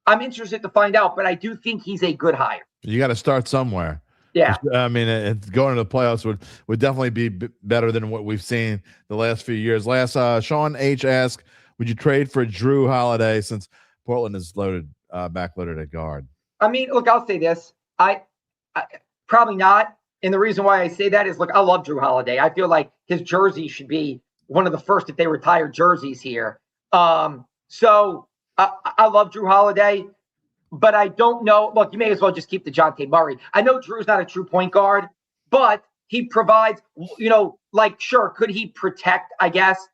I'm interested to find out, but I do think he's a good hire. You got to start somewhere. Yeah. I mean, going to the playoffs would definitely be better than what we've seen the last few years. Sean H. asked, would you trade for Drew Holiday since Portland is backloaded at guard? I mean, look, I'll say this. I probably not. And the reason why I say that is, look, I love Drew Holiday. I feel like his jersey should be one of the first if they retire jerseys here. So I love Drew Holiday, but I don't know. Look, you may as well just keep DeJounte Murray. I know Drew's not a true point guard, but he provides, sure, could he protect, I guess,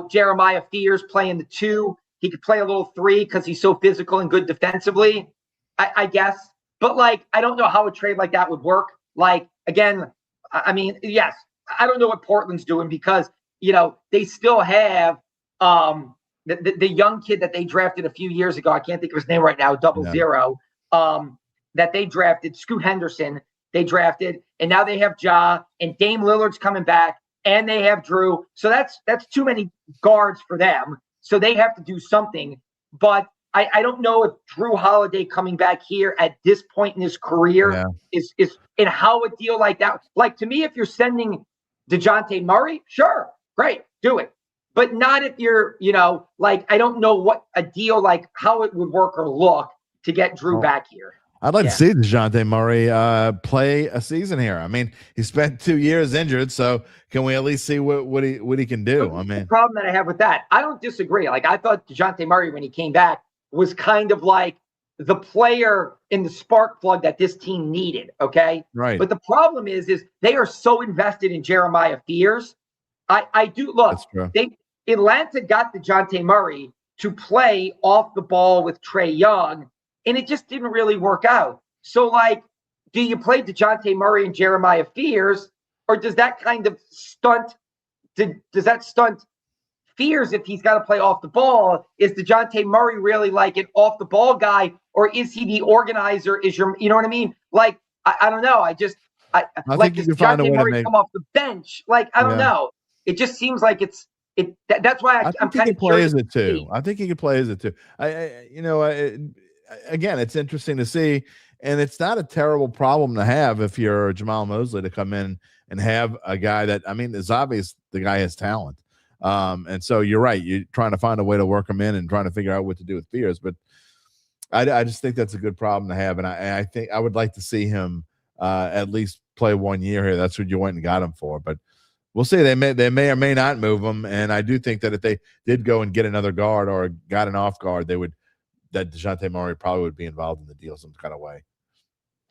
Jeremiah Fears playing the 2. He could play a little 3 because he's so physical and good defensively, I guess. But, I don't know how a trade like that would work. Again, I mean, yes, I don't know what Portland's doing because, they still have the young kid that they drafted a few years ago. I can't think of his name right now, 00, that they drafted, Scoot Henderson, they drafted, and now they have Ja, and Dame Lillard's coming back, and they have Drew. So that's too many guards for them. So they have to do something. But I don't know if Drew Holiday coming back here at this point in his career is and how a deal like that. To me, if you're sending DeJounte Murray, sure, great, do it. But not if you're, I don't know what a deal how it would work or look to get Drew back here. I'd like to see DeJounte Murray play a season here. I mean, he spent 2 years injured, so can we at least see what he can do? The problem that I have with that, I don't disagree. I thought DeJounte Murray, when he came back, was kind of like the player in the spark plug that this team needed, okay? Right. But the problem is they are so invested in Jeremiah Fears. I do look. That's true. Atlanta got DeJounte Murray to play off the ball with Trae Young, and it just didn't really work out. So, do you play DeJounte Murray and Jeremiah Fears, or does that kind of stunt? Does that stunt Fears if he's got to play off the ball? Is DeJounte Murray really an off the ball guy, or is he the organizer? You know what I mean? I don't know. I think you can find a way Murray to make come off the bench. I don't know. It just seems like that's why I'm kind of curious. I think he could play as it too. Again, it's interesting to see, and it's not a terrible problem to have if you're Jamal Mosley to come in and have a guy that, it's obvious the guy has talent. And so you're right. You're trying to find a way to work him in and trying to figure out what to do with Fears. But I just think that's a good problem to have. And I think I would like to see him at least play 1 year here. That's what you went and got him for. But we'll see. They may or may not move him, and I do think that if they did go and get another guard or got an off guard, that DeJounte Murray probably would be involved in the deal some kind of way.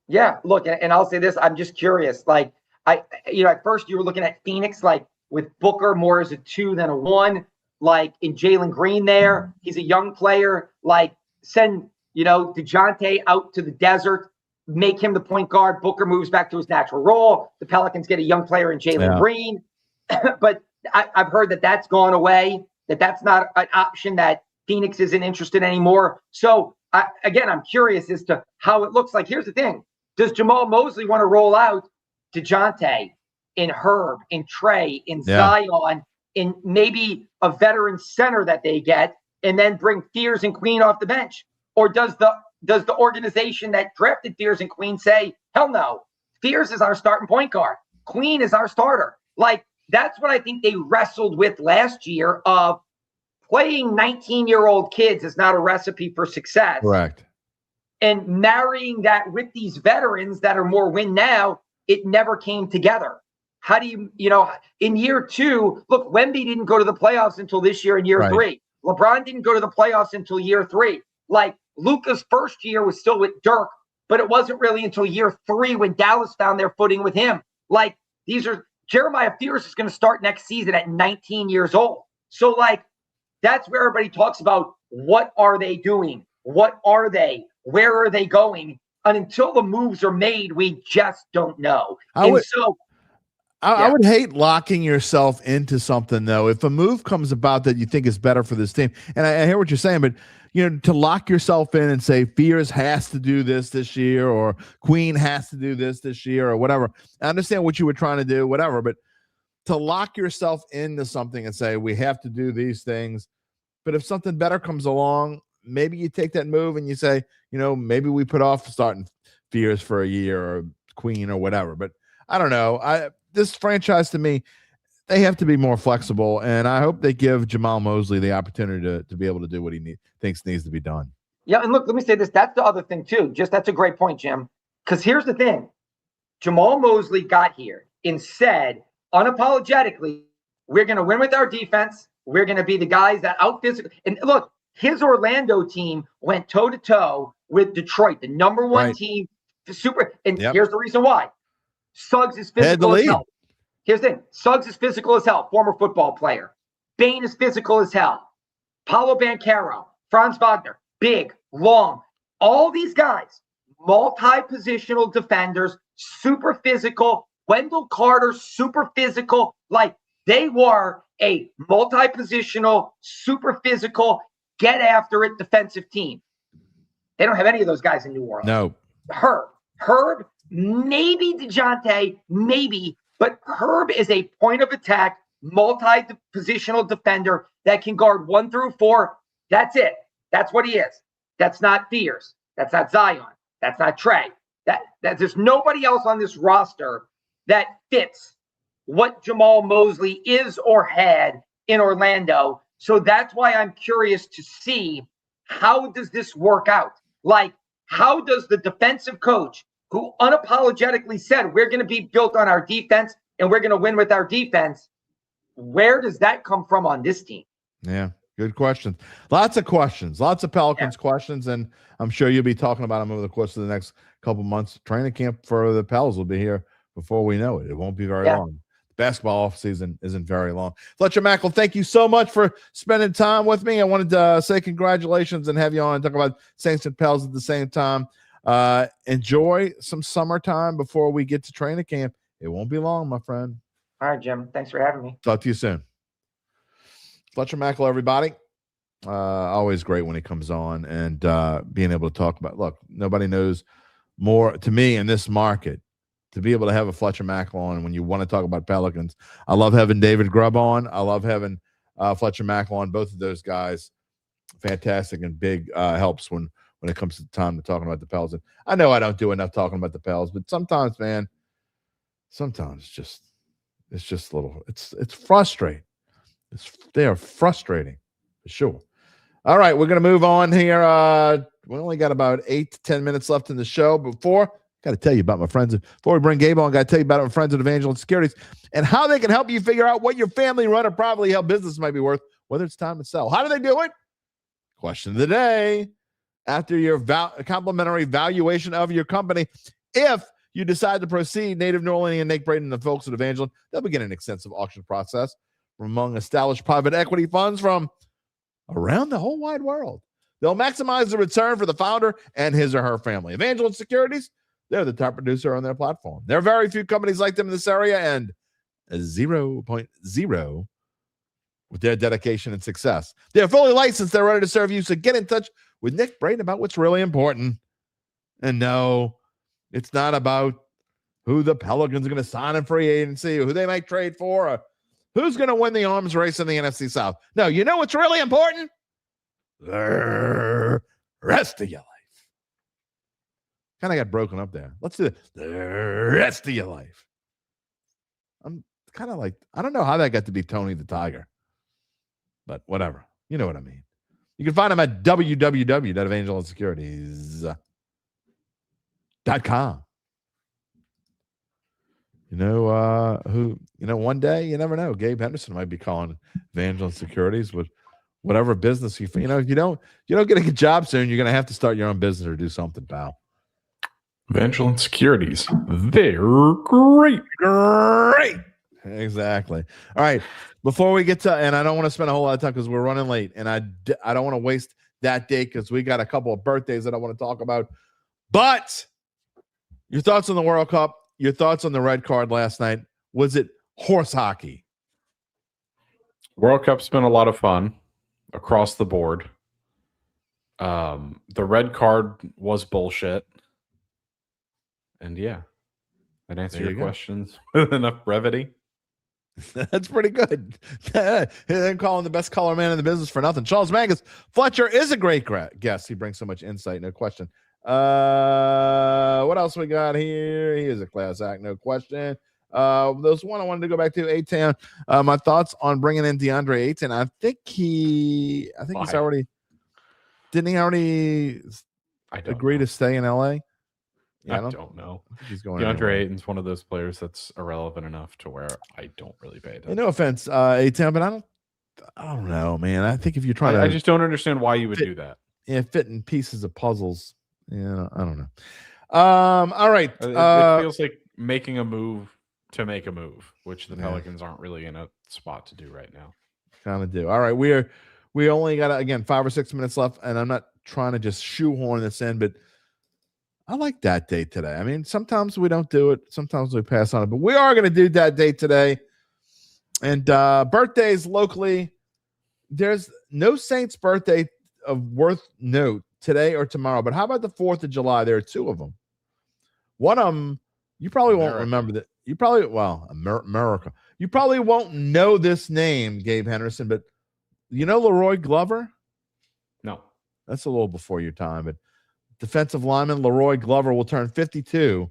Yeah, look, and I'll say this: I'm just curious. Like, at first you were looking at Phoenix, like with Booker more as a 2 than a 1. Like in Jalen Green, there, he's a young player. Like, send DeJounte out to the desert, make him the point guard. Booker moves back to his natural role. The Pelicans get a young player in Jalen Green. But I've heard that that's gone away. That's not an option. That Phoenix isn't interested anymore. So again, I'm curious as to how it looks like. Here's the thing: does Jamal Mosley want to roll out DeJounte, in Herb, in Trey, in Zion, in maybe a veteran center that they get, and then bring Fears and Queen off the bench? Or does the organization that drafted Fears and Queen say, hell no, Fears is our starting point guard, Queen is our starter? Like, that's what I think they wrestled with last year, of playing 19-year-old kids is not a recipe for success. Correct. And marrying that with these veterans that are more win now, it never came together. How do you, in year 2, look, Wemby didn't go to the playoffs until this year in year 3. LeBron didn't go to the playoffs until year 3. Like, Luka's first year was still with Dirk, but it wasn't really until year 3 when Dallas found their footing with him. Like, Jeremiah Fears is going to start next season at 19 years old. So, like, that's where everybody talks about, what are they doing? What are they? Where are they going? And until the moves are made, we just don't know. I would hate locking yourself into something, though. If a move comes about that you think is better for this team, and I hear what you're saying, but to lock yourself in and say Fears has to do this year, or Queen has to do this year, or whatever. I understand what you were trying to do, whatever, but to lock yourself into something and say we have to do these things, but if something better comes along, maybe you take that move and you say, maybe we put off starting Fears for a year, or Queen, or whatever. But I don't know. This franchise, to me, they have to be more flexible, and I hope they give Jamal Mosley the opportunity to be able to do what he thinks needs to be done. Yeah, and look, let me say this. That's the other thing, too. That's a great point, Jim. Because here's the thing. Jamal Mosley got here and said, unapologetically, we're going to win with our defense. We're going to be the guys that out-physical. And look, his Orlando team went toe-to-toe with Detroit, the number 1 team. And here's the reason why. Suggs is physical as hell. Here's the thing. Suggs is physical as hell, former football player. Bane is physical as hell. Paolo Banchero, Franz Wagner, big, long. All these guys, multi-positional defenders, super physical. Wendell Carter, super physical. Like, they were a multi-positional, super physical, get after it defensive team. They don't have any of those guys in New Orleans. No. Herb, maybe DeJounte, maybe, but Herb is a point of attack, multi-positional defender that can guard 1 through 4. That's it. That's what he is. That's not Fears. That's not Zion. That's not Trey. That there's nobody else on this roster that fits what Jamal Mosley is or had in Orlando. So that's why I'm curious to see, how does this work out? Like, how does the defensive coach, who unapologetically said we're going to be built on our defense and we're going to win with our defense, where does that come from on this team? Yeah, good question. Lots of questions, lots of Pelicans questions, and I'm sure you'll be talking about them over the course of the next couple months. Training camp for the Pels will be here before we know it. It won't be very long. Basketball off season isn't very long. Fletcher Mackel, thank you so much for spending time with me. I wanted to say congratulations and have you on and talk about Saints and Pels at the same time. Enjoy some summertime before we get to training camp. It won't be long, my friend. All right, Jim. Thanks for having me. Talk to you soon. Fletcher Mackel, everybody. Always great when he comes on and being able to talk about, look, nobody knows more to me in this market, to be able to have a Fletcher Mackel on when you want to talk about Pelicans. I love having David Grubb on. I love having Fletcher Mackel on. Both of those guys, fantastic and big helps when it comes to time to talking about the Pels. And I know I don't do enough talking about the Pels, but sometimes, man, it's just a little, it's frustrating. They are frustrating for sure. All right, we're going to move on here. We only got about 8 to 10 minutes left in the show before Got to tell you about my friends. Before we bring Gabe on, got to tell you about my friends at Evangeline Securities and how they can help you figure out what your family-run or privately held business might be worth, whether it's time to sell. How do they do it? Question of the day. After your complimentary valuation of your company, if you decide to proceed, Native New Orleanian Nick Braden and the folks at Evangeline, they'll begin an extensive auction process from among established private equity funds from around the whole wide world. They'll maximize the return for the founder and his or her family. Evangeline Securities, they're the top producer on their platform. There are very few companies like them in this area, and 0.0 with their dedication and success. They're fully licensed. They're ready to serve you. So get in touch with Nick Braden about what's really important. And no, it's not about who the Pelicans are going to sign in free agency, or who they might trade for, or who's going to win the arms race in the NFC South. No, you know what's really important? The rest of your life. Kind of got broken up there. Let's do the rest of your life. I'm kind of like, I don't know how that got to be Tony the Tiger, but whatever. You know what I mean. You can find him at www.evangelisecurities.com. One day, you never know. Gabe Henderson might be calling Evangeline Securities with whatever business if you don't get a good job soon, you're going to have to start your own business or do something, pal. Evangeline Securities. They're great. Great. Exactly. All right. Before we get to, and I don't want to spend a whole lot of time because we're running late, and I don't want to waste that date because we got a couple of birthdays that I want to talk about. But your thoughts on the World Cup, your thoughts on the red card last night. Was it horse hockey? World Cup's been a lot of fun across the board. The red card was bullshit. And yeah, that answered your questions with enough brevity. That's pretty good. They're calling the best color man in the business for nothing. Charles Mangus. Fletcher is a great guest. He brings so much insight, no question. What else we got here? He is a class act, no question. There's one I wanted to go back to, A-Town. My thoughts on bringing in DeAndre Ayton. I think he's already. Didn't he already agree to stay in LA? Yeah, I don't know. He's going. DeAndre Ayton's one of those players that's irrelevant enough to where I don't really pay attention. No offense, A-Town, but I don't know, man. I think if you're trying I just don't understand why you would do that. Yeah, fitting pieces of puzzles. Yeah, I don't know. All right. It feels like making a move to make a move, which the Pelicans aren't really in a spot to do right now. Kind of do. All right, we only got again 5 or 6 minutes left, and I'm not trying to just shoehorn this in, but I like that date today. I mean, sometimes we don't do it, sometimes we pass on it, but we are going to do that date today. And birthdays locally, there's no Saints birthday of worth note today or tomorrow. But how about the 4th of July? There are 2 of them. One of them, you probably won't remember that. America. You probably won't know this name, Gabe Henderson, but you know Leroy Glover? No. That's a little before your time, but defensive lineman Leroy Glover will turn 52.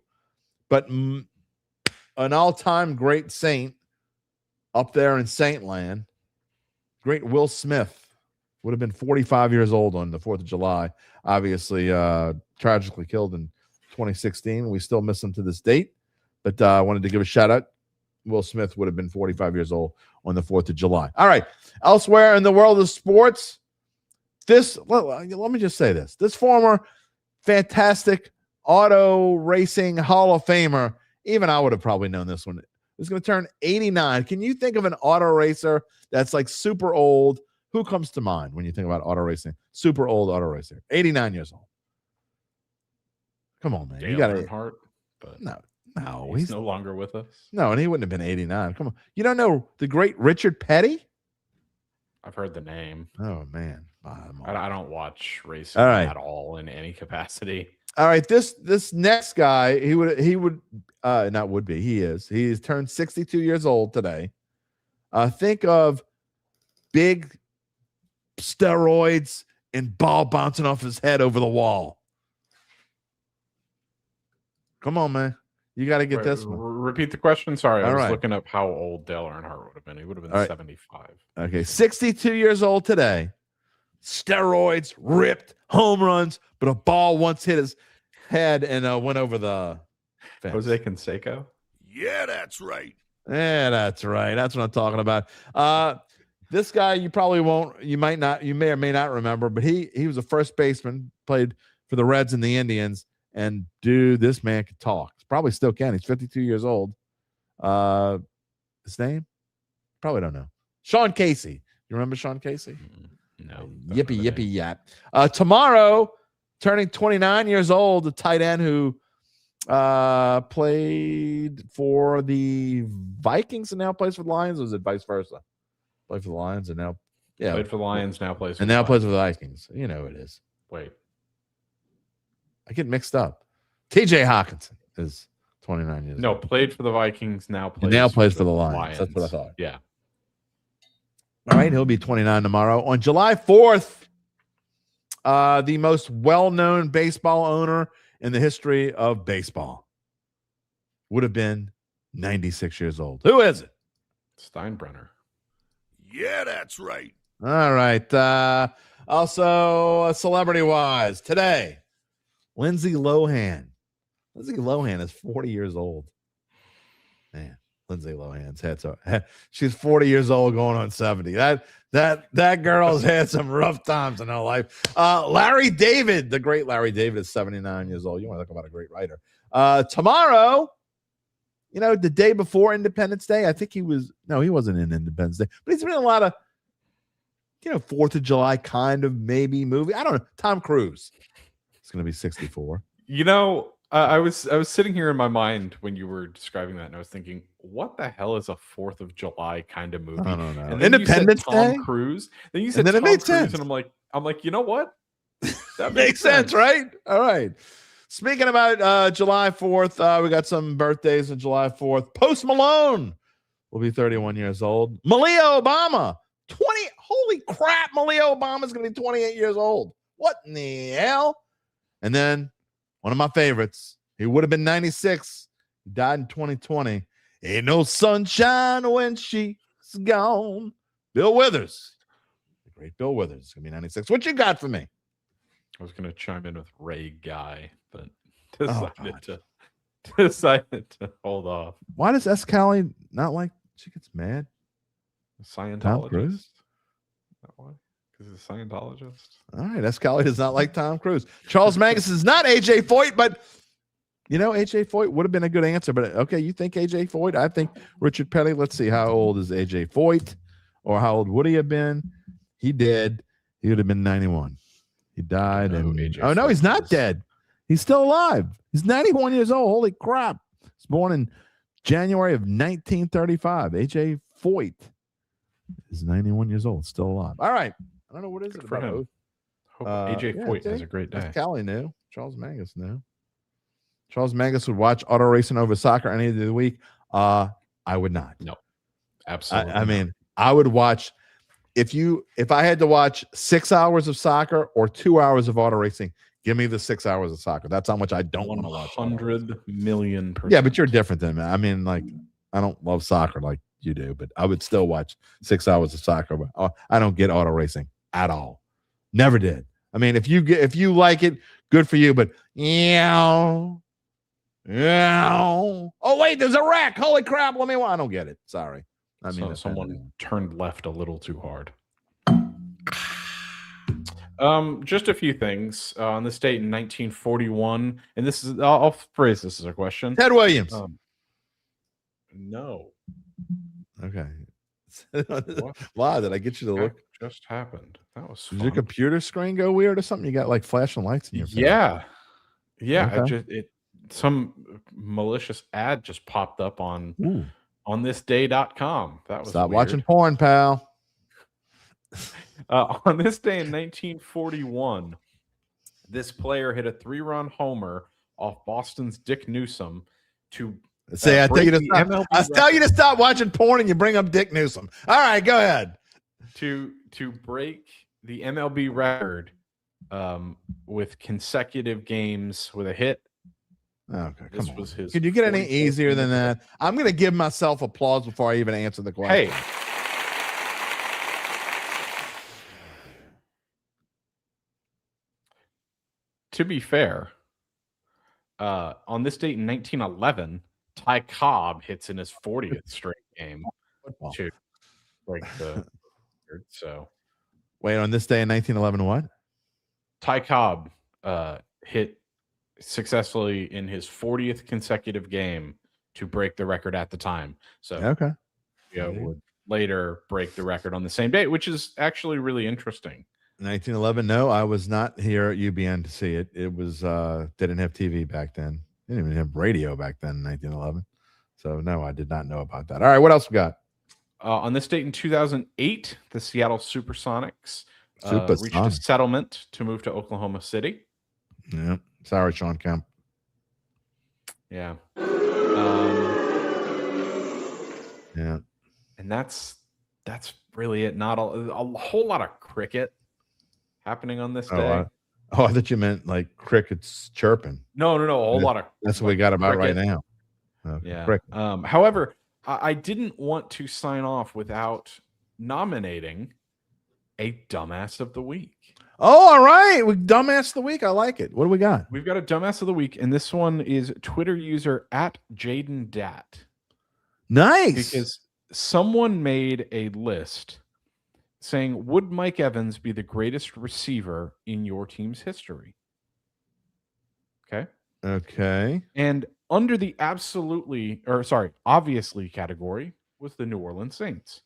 But an all-time great Saint up there in Saint Land, great Will Smith, would have been 45 years old on the 4th of July. Obviously, tragically killed in 2016. We still miss him to this date. But I wanted to give a shout-out. Will Smith would have been 45 years old on the 4th of July. All right. Elsewhere in the world of sports, let me just say this. This former fantastic auto racing Hall of Famer, even I would have probably known this one, is going to turn 89. Can you think of an auto racer that's like super old? Who comes to mind when you think about auto racing? Super old auto racer. 89 years old. Come on, man. Dale You got Earnhardt, but no, he's no longer with us. No, and he wouldn't have been 89. Come on. You don't know the great Richard Petty? I've heard the name. Oh, man. I don't watch racing at all in any capacity. All right, this next guy, he is. He's turned 62 years old today. Think of big steroids and ball bouncing off his head over the wall. Come on, man. You got to get this one. Repeat the question. Sorry, I was looking up how old Dale Earnhardt would have been. He would have been 75. Okay, 62 years old today. Steroids, ripped, home runs, but a ball once hit his head and went over the fence. Jose Canseco? Yeah, that's right. Yeah, that's right. That's what I'm talking about. This guy you probably won't, you may or may not remember, but he was a first baseman, played for the Reds and the Indians, and dude, this man could talk. Probably still can. He's 52 years old. His name? Probably don't know. Sean Casey. You remember Sean Casey? No. Yippee yap. Tomorrow, turning 29 years old, the tight end who played for the Vikings and now plays for the Lions, or is it vice versa? Played for the Lions and now played for the Lions, now plays for and the now Lions. plays for the Vikings. You know who it is. Wait. I get mixed up. TJ Hawkinson is 29 years No, old. played for the Vikings, now plays for the Lions. That's what I thought. Yeah. All right, he'll be 29 tomorrow. On July 4th, the most well-known baseball owner in the history of baseball would have been 96 years old. Who is it? Steinbrenner. Yeah, that's right. All right. Also, celebrity-wise, today, Lindsay Lohan. Lindsay Lohan is 40 years old. Man, Lindsay Lohan's had so she's 40 years old going on 70. That girl's had some rough times in her life. Larry David, the great Larry David, is 79 years old. You want to talk about a great writer. Tomorrow, the day before Independence Day, I think he wasn't in Independence Day, but he's been in a lot of 4th of July kind of maybe movie. I don't know. Tom Cruise. It's going to be 64. I was sitting here in my mind when you were describing that, and I was thinking, what the hell is a 4th of July kind of movie? I don't know. And then Independence you said Day? Tom Cruise. Then you said And then Tom it made Cruise, sense. and I'm like, you know what? That Makes sense, right? All right. Speaking about July 4th, we got some birthdays on July 4th. Post Malone will be 31 years old. Malia Obama, 20. Holy crap, Malia Obama's going to be 28 years old. What in the hell? And then one of my favorites, he would have been 96. He died in 2020. Ain't no sunshine when she's gone. Bill Withers. The great Bill Withers is going to be 96. What you got for me? I was going to chime in with Ray Guy, but decided to hold off. Why does S. Callie not like, she gets mad? Scientologist? Cruise? That why? Because he's a Scientologist? All right, S. Callie does not like Tom Cruise. Charles Mangus is not AJ Foyt, but AJ Foyt would have been a good answer. But okay, you think AJ Foyt? I think Richard Petty. Let's see, how old is AJ Foyt, or how old would he have been? He did. He would have been 91. He died, no, he's not dead. He's still alive. He's 91 years old. Holy crap! He's born in January of 1935. AJ Foyt is 91 years old, still alive. All right. I don't know what is it for about him. Hope AJ Foyt has a great day. Callie knew. Charles Mangus knew. Charles Mangus would watch auto racing over soccer any day of the week. I would not. No, absolutely. I mean, I would watch if I had to watch 6 hours of soccer or 2 hours of auto racing. Give me the 6 hours of soccer. That's how much I don't want to watch. 100 million %. Yeah, but you're different than me. I mean, like, I don't love soccer like you do, but I would still watch 6 hours of soccer. But I don't get auto racing at all. Never did. I mean, if you like it, good for you. But yeah. Oh wait, there's a wreck. Holy crap! I don't get it. Sorry. I mean, someone turned left a little too hard. Just a few things on this date in 1941, and this is I'll phrase this as a question. Ted Williams. No. Okay. Why did I get you to look? Just happened. That was fun. Did your computer screen go weird or something? You got like flashing lights in your face. Yeah. Okay. Some malicious ad just popped up on thisday.com. That was Stop weird. watching porn, pal. On this day in 1941, this player hit a 3-run homer off Boston's Dick Newsom to say. I tell you to stop watching porn, and you bring up Dick Newsom. All right, go ahead. To break the MLB record with consecutive games with a hit. Okay, this was his. Could you get any easier than that? I'm going to give myself applause before I even answer the question. Hey. To be fair, On this date in 1911, Ty Cobb hits in his 40th straight game Football. to break the record. So Wait, on this day in 1911, what? Ty Cobb hit successfully in his 40th consecutive game to break the record at the time. So Okay. would later break the record on the same day, which is actually really interesting. 1911. No, I was not here at UBN to see it. It was didn't have TV back then. Didn't even have radio back then in 1911. So no, I did not know about that. All right, what else we got? On this date in 2008, the Seattle Supersonics reached a settlement to move to Oklahoma City. Yeah. Sorry, Sean Kemp. Yeah. Yeah. And that's really it. Not a whole lot of cricket happening on this day. I thought you meant like crickets chirping. No. A whole lot of. That's what we got about cricket. right now. Okay. Yeah. Cricket. However, I didn't want to sign off without nominating a Dumbass of the Week. Oh, all right. Dumbass of the Week. I like it. What do we got? We've got a Dumbass of the Week, and this one is Twitter user @JadenDat. Nice. Because someone made a list saying, would Mike Evans be the greatest receiver in your team's history? Okay. And under the obviously category was the New Orleans Saints.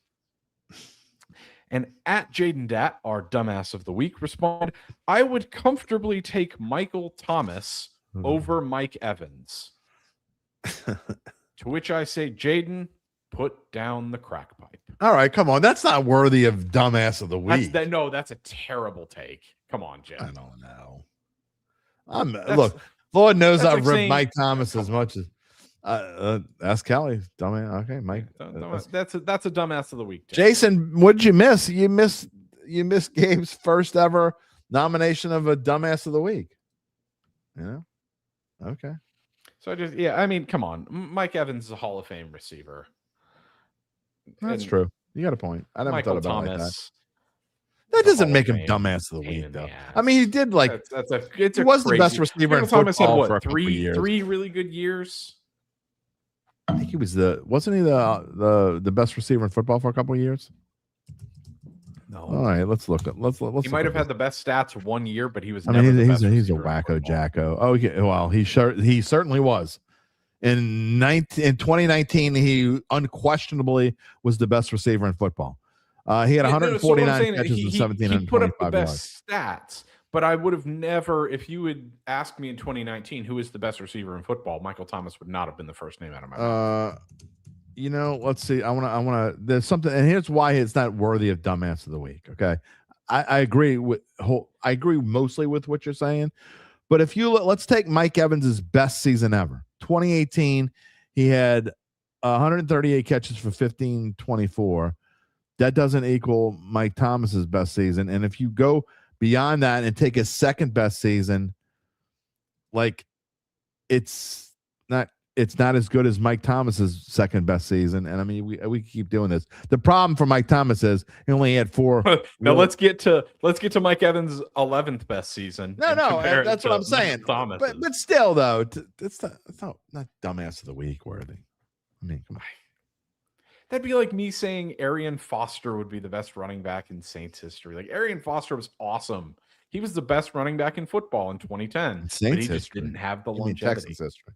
And @JadenDat, our Dumbass of the Week, responded, I would comfortably take Michael Thomas over Mike Evans. To which I say, Jaden, put down the crack pipe. All right, come on. That's not worthy of Dumbass of the Week. That's a terrible take. Come on, Jim. I don't know. Look, Lord knows I've ripped Mike Thomas as much as ask Kelly. Dumbass. Okay, Mike. That's a Dumbass of the Week. Jason, what did you miss? You missed Gabe's first ever nomination of a Dumbass of the Week. Yeah. Okay. So come on. Mike Evans is a Hall of Fame receiver. That's true. You got a point. I never thought about it like that. That doesn't make him Dumbass of the Week, though. I mean, he did he was the best receiver in football for three really good years. I think he was wasn't he the best receiver in football for a couple of years? No. All right, let's look at He might have had the best stats one year, but he was. He's a wacko jacko. Oh yeah, well he certainly was. In 2019, he unquestionably was the best receiver in football. He had 149 catches and 1,725 He put up the best stats, but I would have never, if you would ask me in 2019 who is the best receiver in football, Michael Thomas would not have been the first name out of my mouth. Let's see. I want to. There's something, and here's why it's not worthy of Dumbass of the Week. Okay, I agree mostly with what you're saying, but if let's take Mike Evans's best season ever, 2018. He had 138 catches for 1,524. That doesn't equal Mike Thomas's best season. And if you go beyond that and take his second best season, it's not as good as Mike Thomas's second best season. And I mean, we keep doing this. The problem for Mike Thomas is he only had 4. Now let's get to Mike Evans' 11th best season. No, that's what I'm saying. But still, though, it's not Dumbass of the Week worthy. I mean, come on. That'd be like me saying Arian Foster would be the best running back in Saints history. Like, Arian Foster was awesome. He was the best running back in football in 2010. But he just didn't have the longevity. Texas history.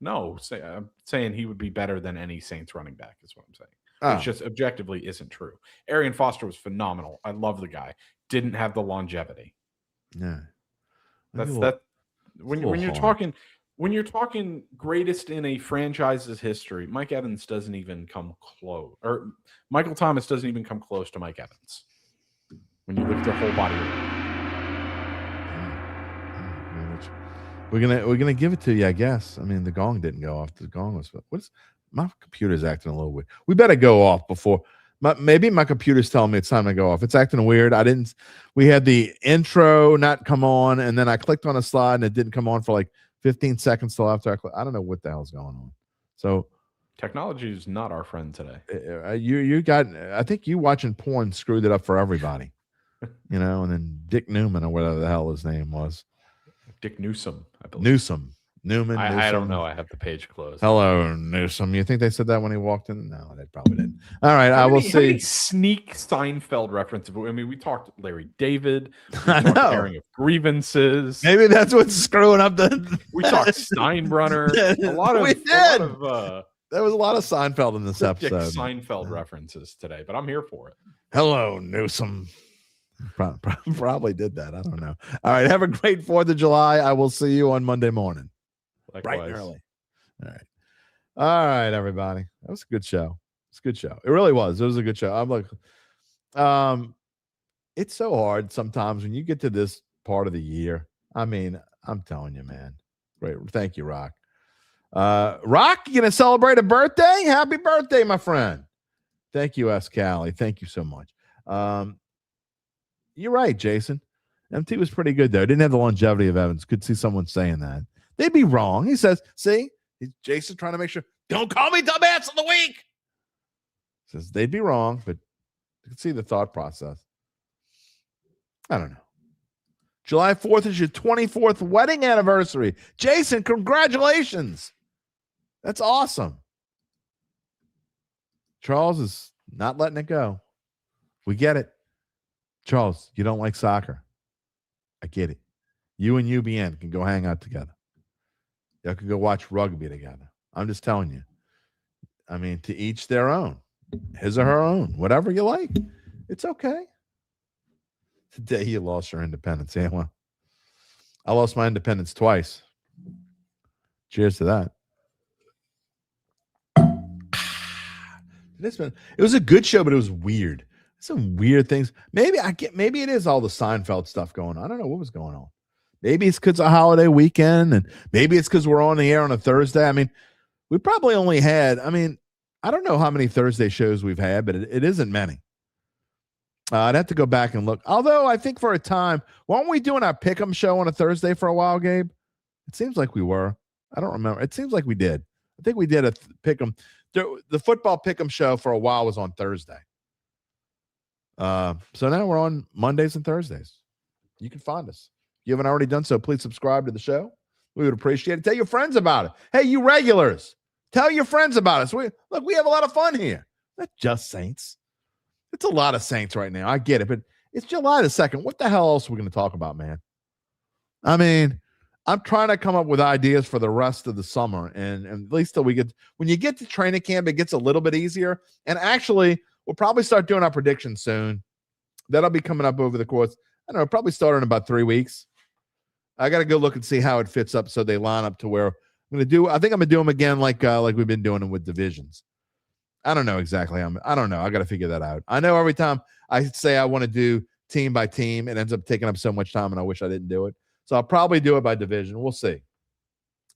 No, I'm saying he would be better than any Saints running back is what I'm saying. It just objectively isn't true. Arian Foster was phenomenal. I love the guy. Didn't have the longevity. Yeah. When you're talking greatest in a franchise's history, Mike Evans doesn't even come close, or Michael Thomas doesn't even come close to Mike Evans. When you look at their whole body. We're gonna give it to you, I guess. I mean, the gong didn't go off. The gong was my computer's acting a little weird. We better go off before maybe my computer's telling me it's time to go off. It's acting weird. We had the intro not come on, and then I clicked on a slide and it didn't come on for like 15 seconds till after I don't know what the hell's going on. So technology is not our friend today. I think you watching porn screwed it up for everybody. And then Dick Newman or whatever the hell his name was. Dick Newsom, I believe. Newsom. Newman. I don't know. I have the page closed. Hello, Newsom. You think they said that when he walked in? No, they probably didn't. All right, I will see. How many sneak Seinfeld references? I mean, we talked Larry David. We I talked know. Airing of grievances. Maybe that's what's screwing up the. We talked Steinbrunner. A lot of. We did. There was a lot of Seinfeld in this episode. Seinfeld references today, but I'm here for it. Hello, Newsom. Probably did that. I don't know. All right. Have a great 4th of July. I will see you on Monday morning. Likewise. Bright and early. All right, everybody. That was a good show. It's a good show. It really was. It was a good show. I'm like, it's so hard sometimes when you get to this part of the year. I mean, I'm telling you, man. Great. Thank you, Rock. Rock, you gonna celebrate a birthday? Happy birthday, my friend. Thank you, S. Cali. Thank you so much. You're right, Jason. MT was pretty good, though. Didn't have the longevity of Evans. Could see someone saying that. They'd be wrong. He says, see, Jason's trying to make sure, don't call me dumbass of the week. Says they'd be wrong, but you can see the thought process. I don't know. July 4th is your 24th wedding anniversary. Jason, congratulations. That's awesome. Charles is not letting it go. We get it. Charles, you don't like soccer. I get it. You and UBN can go hang out together. Y'all can go watch rugby together. I'm just telling you. I mean, to each their own. His or her own. Whatever you like. It's okay. Today you lost your independence. Yeah, well, I lost my independence twice. Cheers to that. It was a good show, but it was weird. Some weird things. Maybe it is all the Seinfeld stuff going on. I don't know what was going on. Maybe it's because of holiday weekend, and maybe it's because we're on the air on a Thursday. I mean, we probably only had, I don't know how many Thursday shows we've had, but it isn't many. I'd have to go back and look. Although I think for a time, weren't we doing our Pick'em show on a Thursday for a while, Gabe? It seems like we were. I don't remember. It seems like we did. I think we did a Pick'em. The football Pick'em show for a while was on Thursday. So now we're on Mondays and Thursdays. You can find us. If you haven't already done so, please subscribe to the show. We would appreciate it. Tell your friends about it. Hey, you regulars, tell your friends about us. We have a lot of fun here. Not just Saints. It's a lot of Saints right now. I get it, but it's July the 2nd. What the hell else are we going to talk about, man? I mean, I'm trying to come up with ideas for the rest of the summer, and at least till when you get to training camp, it gets a little bit easier. And actually, we'll probably start doing our predictions soon. That'll be coming up over the course. I don't know, probably start in about 3 weeks. I got to go look and see how it fits up so they line up to where I'm going to do. I think I'm going to do them again like we've been doing them with divisions. I don't know exactly. I don't know. I got to figure that out. I know every time I say I want to do team by team, it ends up taking up so much time, and I wish I didn't do it. So I'll probably do it by division. We'll see.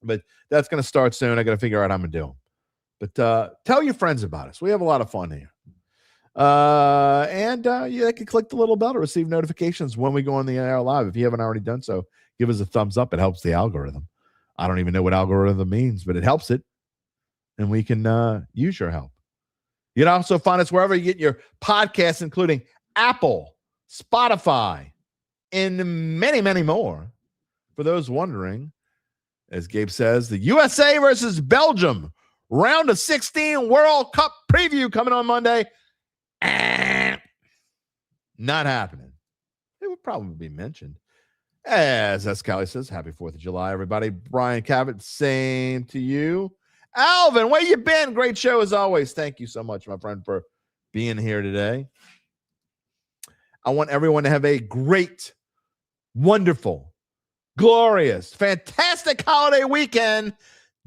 But that's going to start soon. I got to figure out how I'm going to do them. But tell your friends about us. We have a lot of fun here. And you can click the little bell to receive notifications when we go on the air live. If you haven't already done so, give us a thumbs up. It helps the algorithm. I don't even know what algorithm means, but it helps it. And we can use your help. You can also find us wherever you get your podcasts, including Apple, Spotify, and many, many more. For those wondering, as Gabe says, the USA versus Belgium round of 16 World Cup preview coming on Monday. Not happening. It would probably be mentioned. As Escali says, happy 4th of July, everybody. Brian Cavett, same to you. Alvin, where you been? Great show as always. Thank you so much, my friend, for being here today. I want everyone to have a great, wonderful, glorious, fantastic holiday weekend.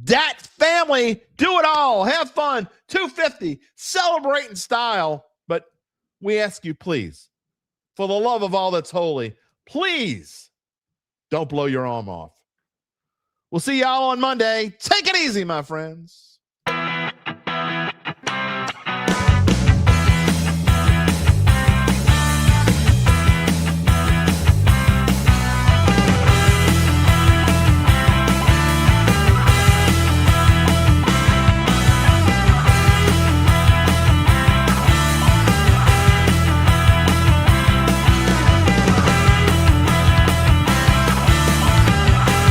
Dat family, do it all. Have fun. 250, celebrate in style. But we ask you, please, for the love of all that's holy, please don't blow your arm off. We'll see y'all on Monday. Take it easy, my friends.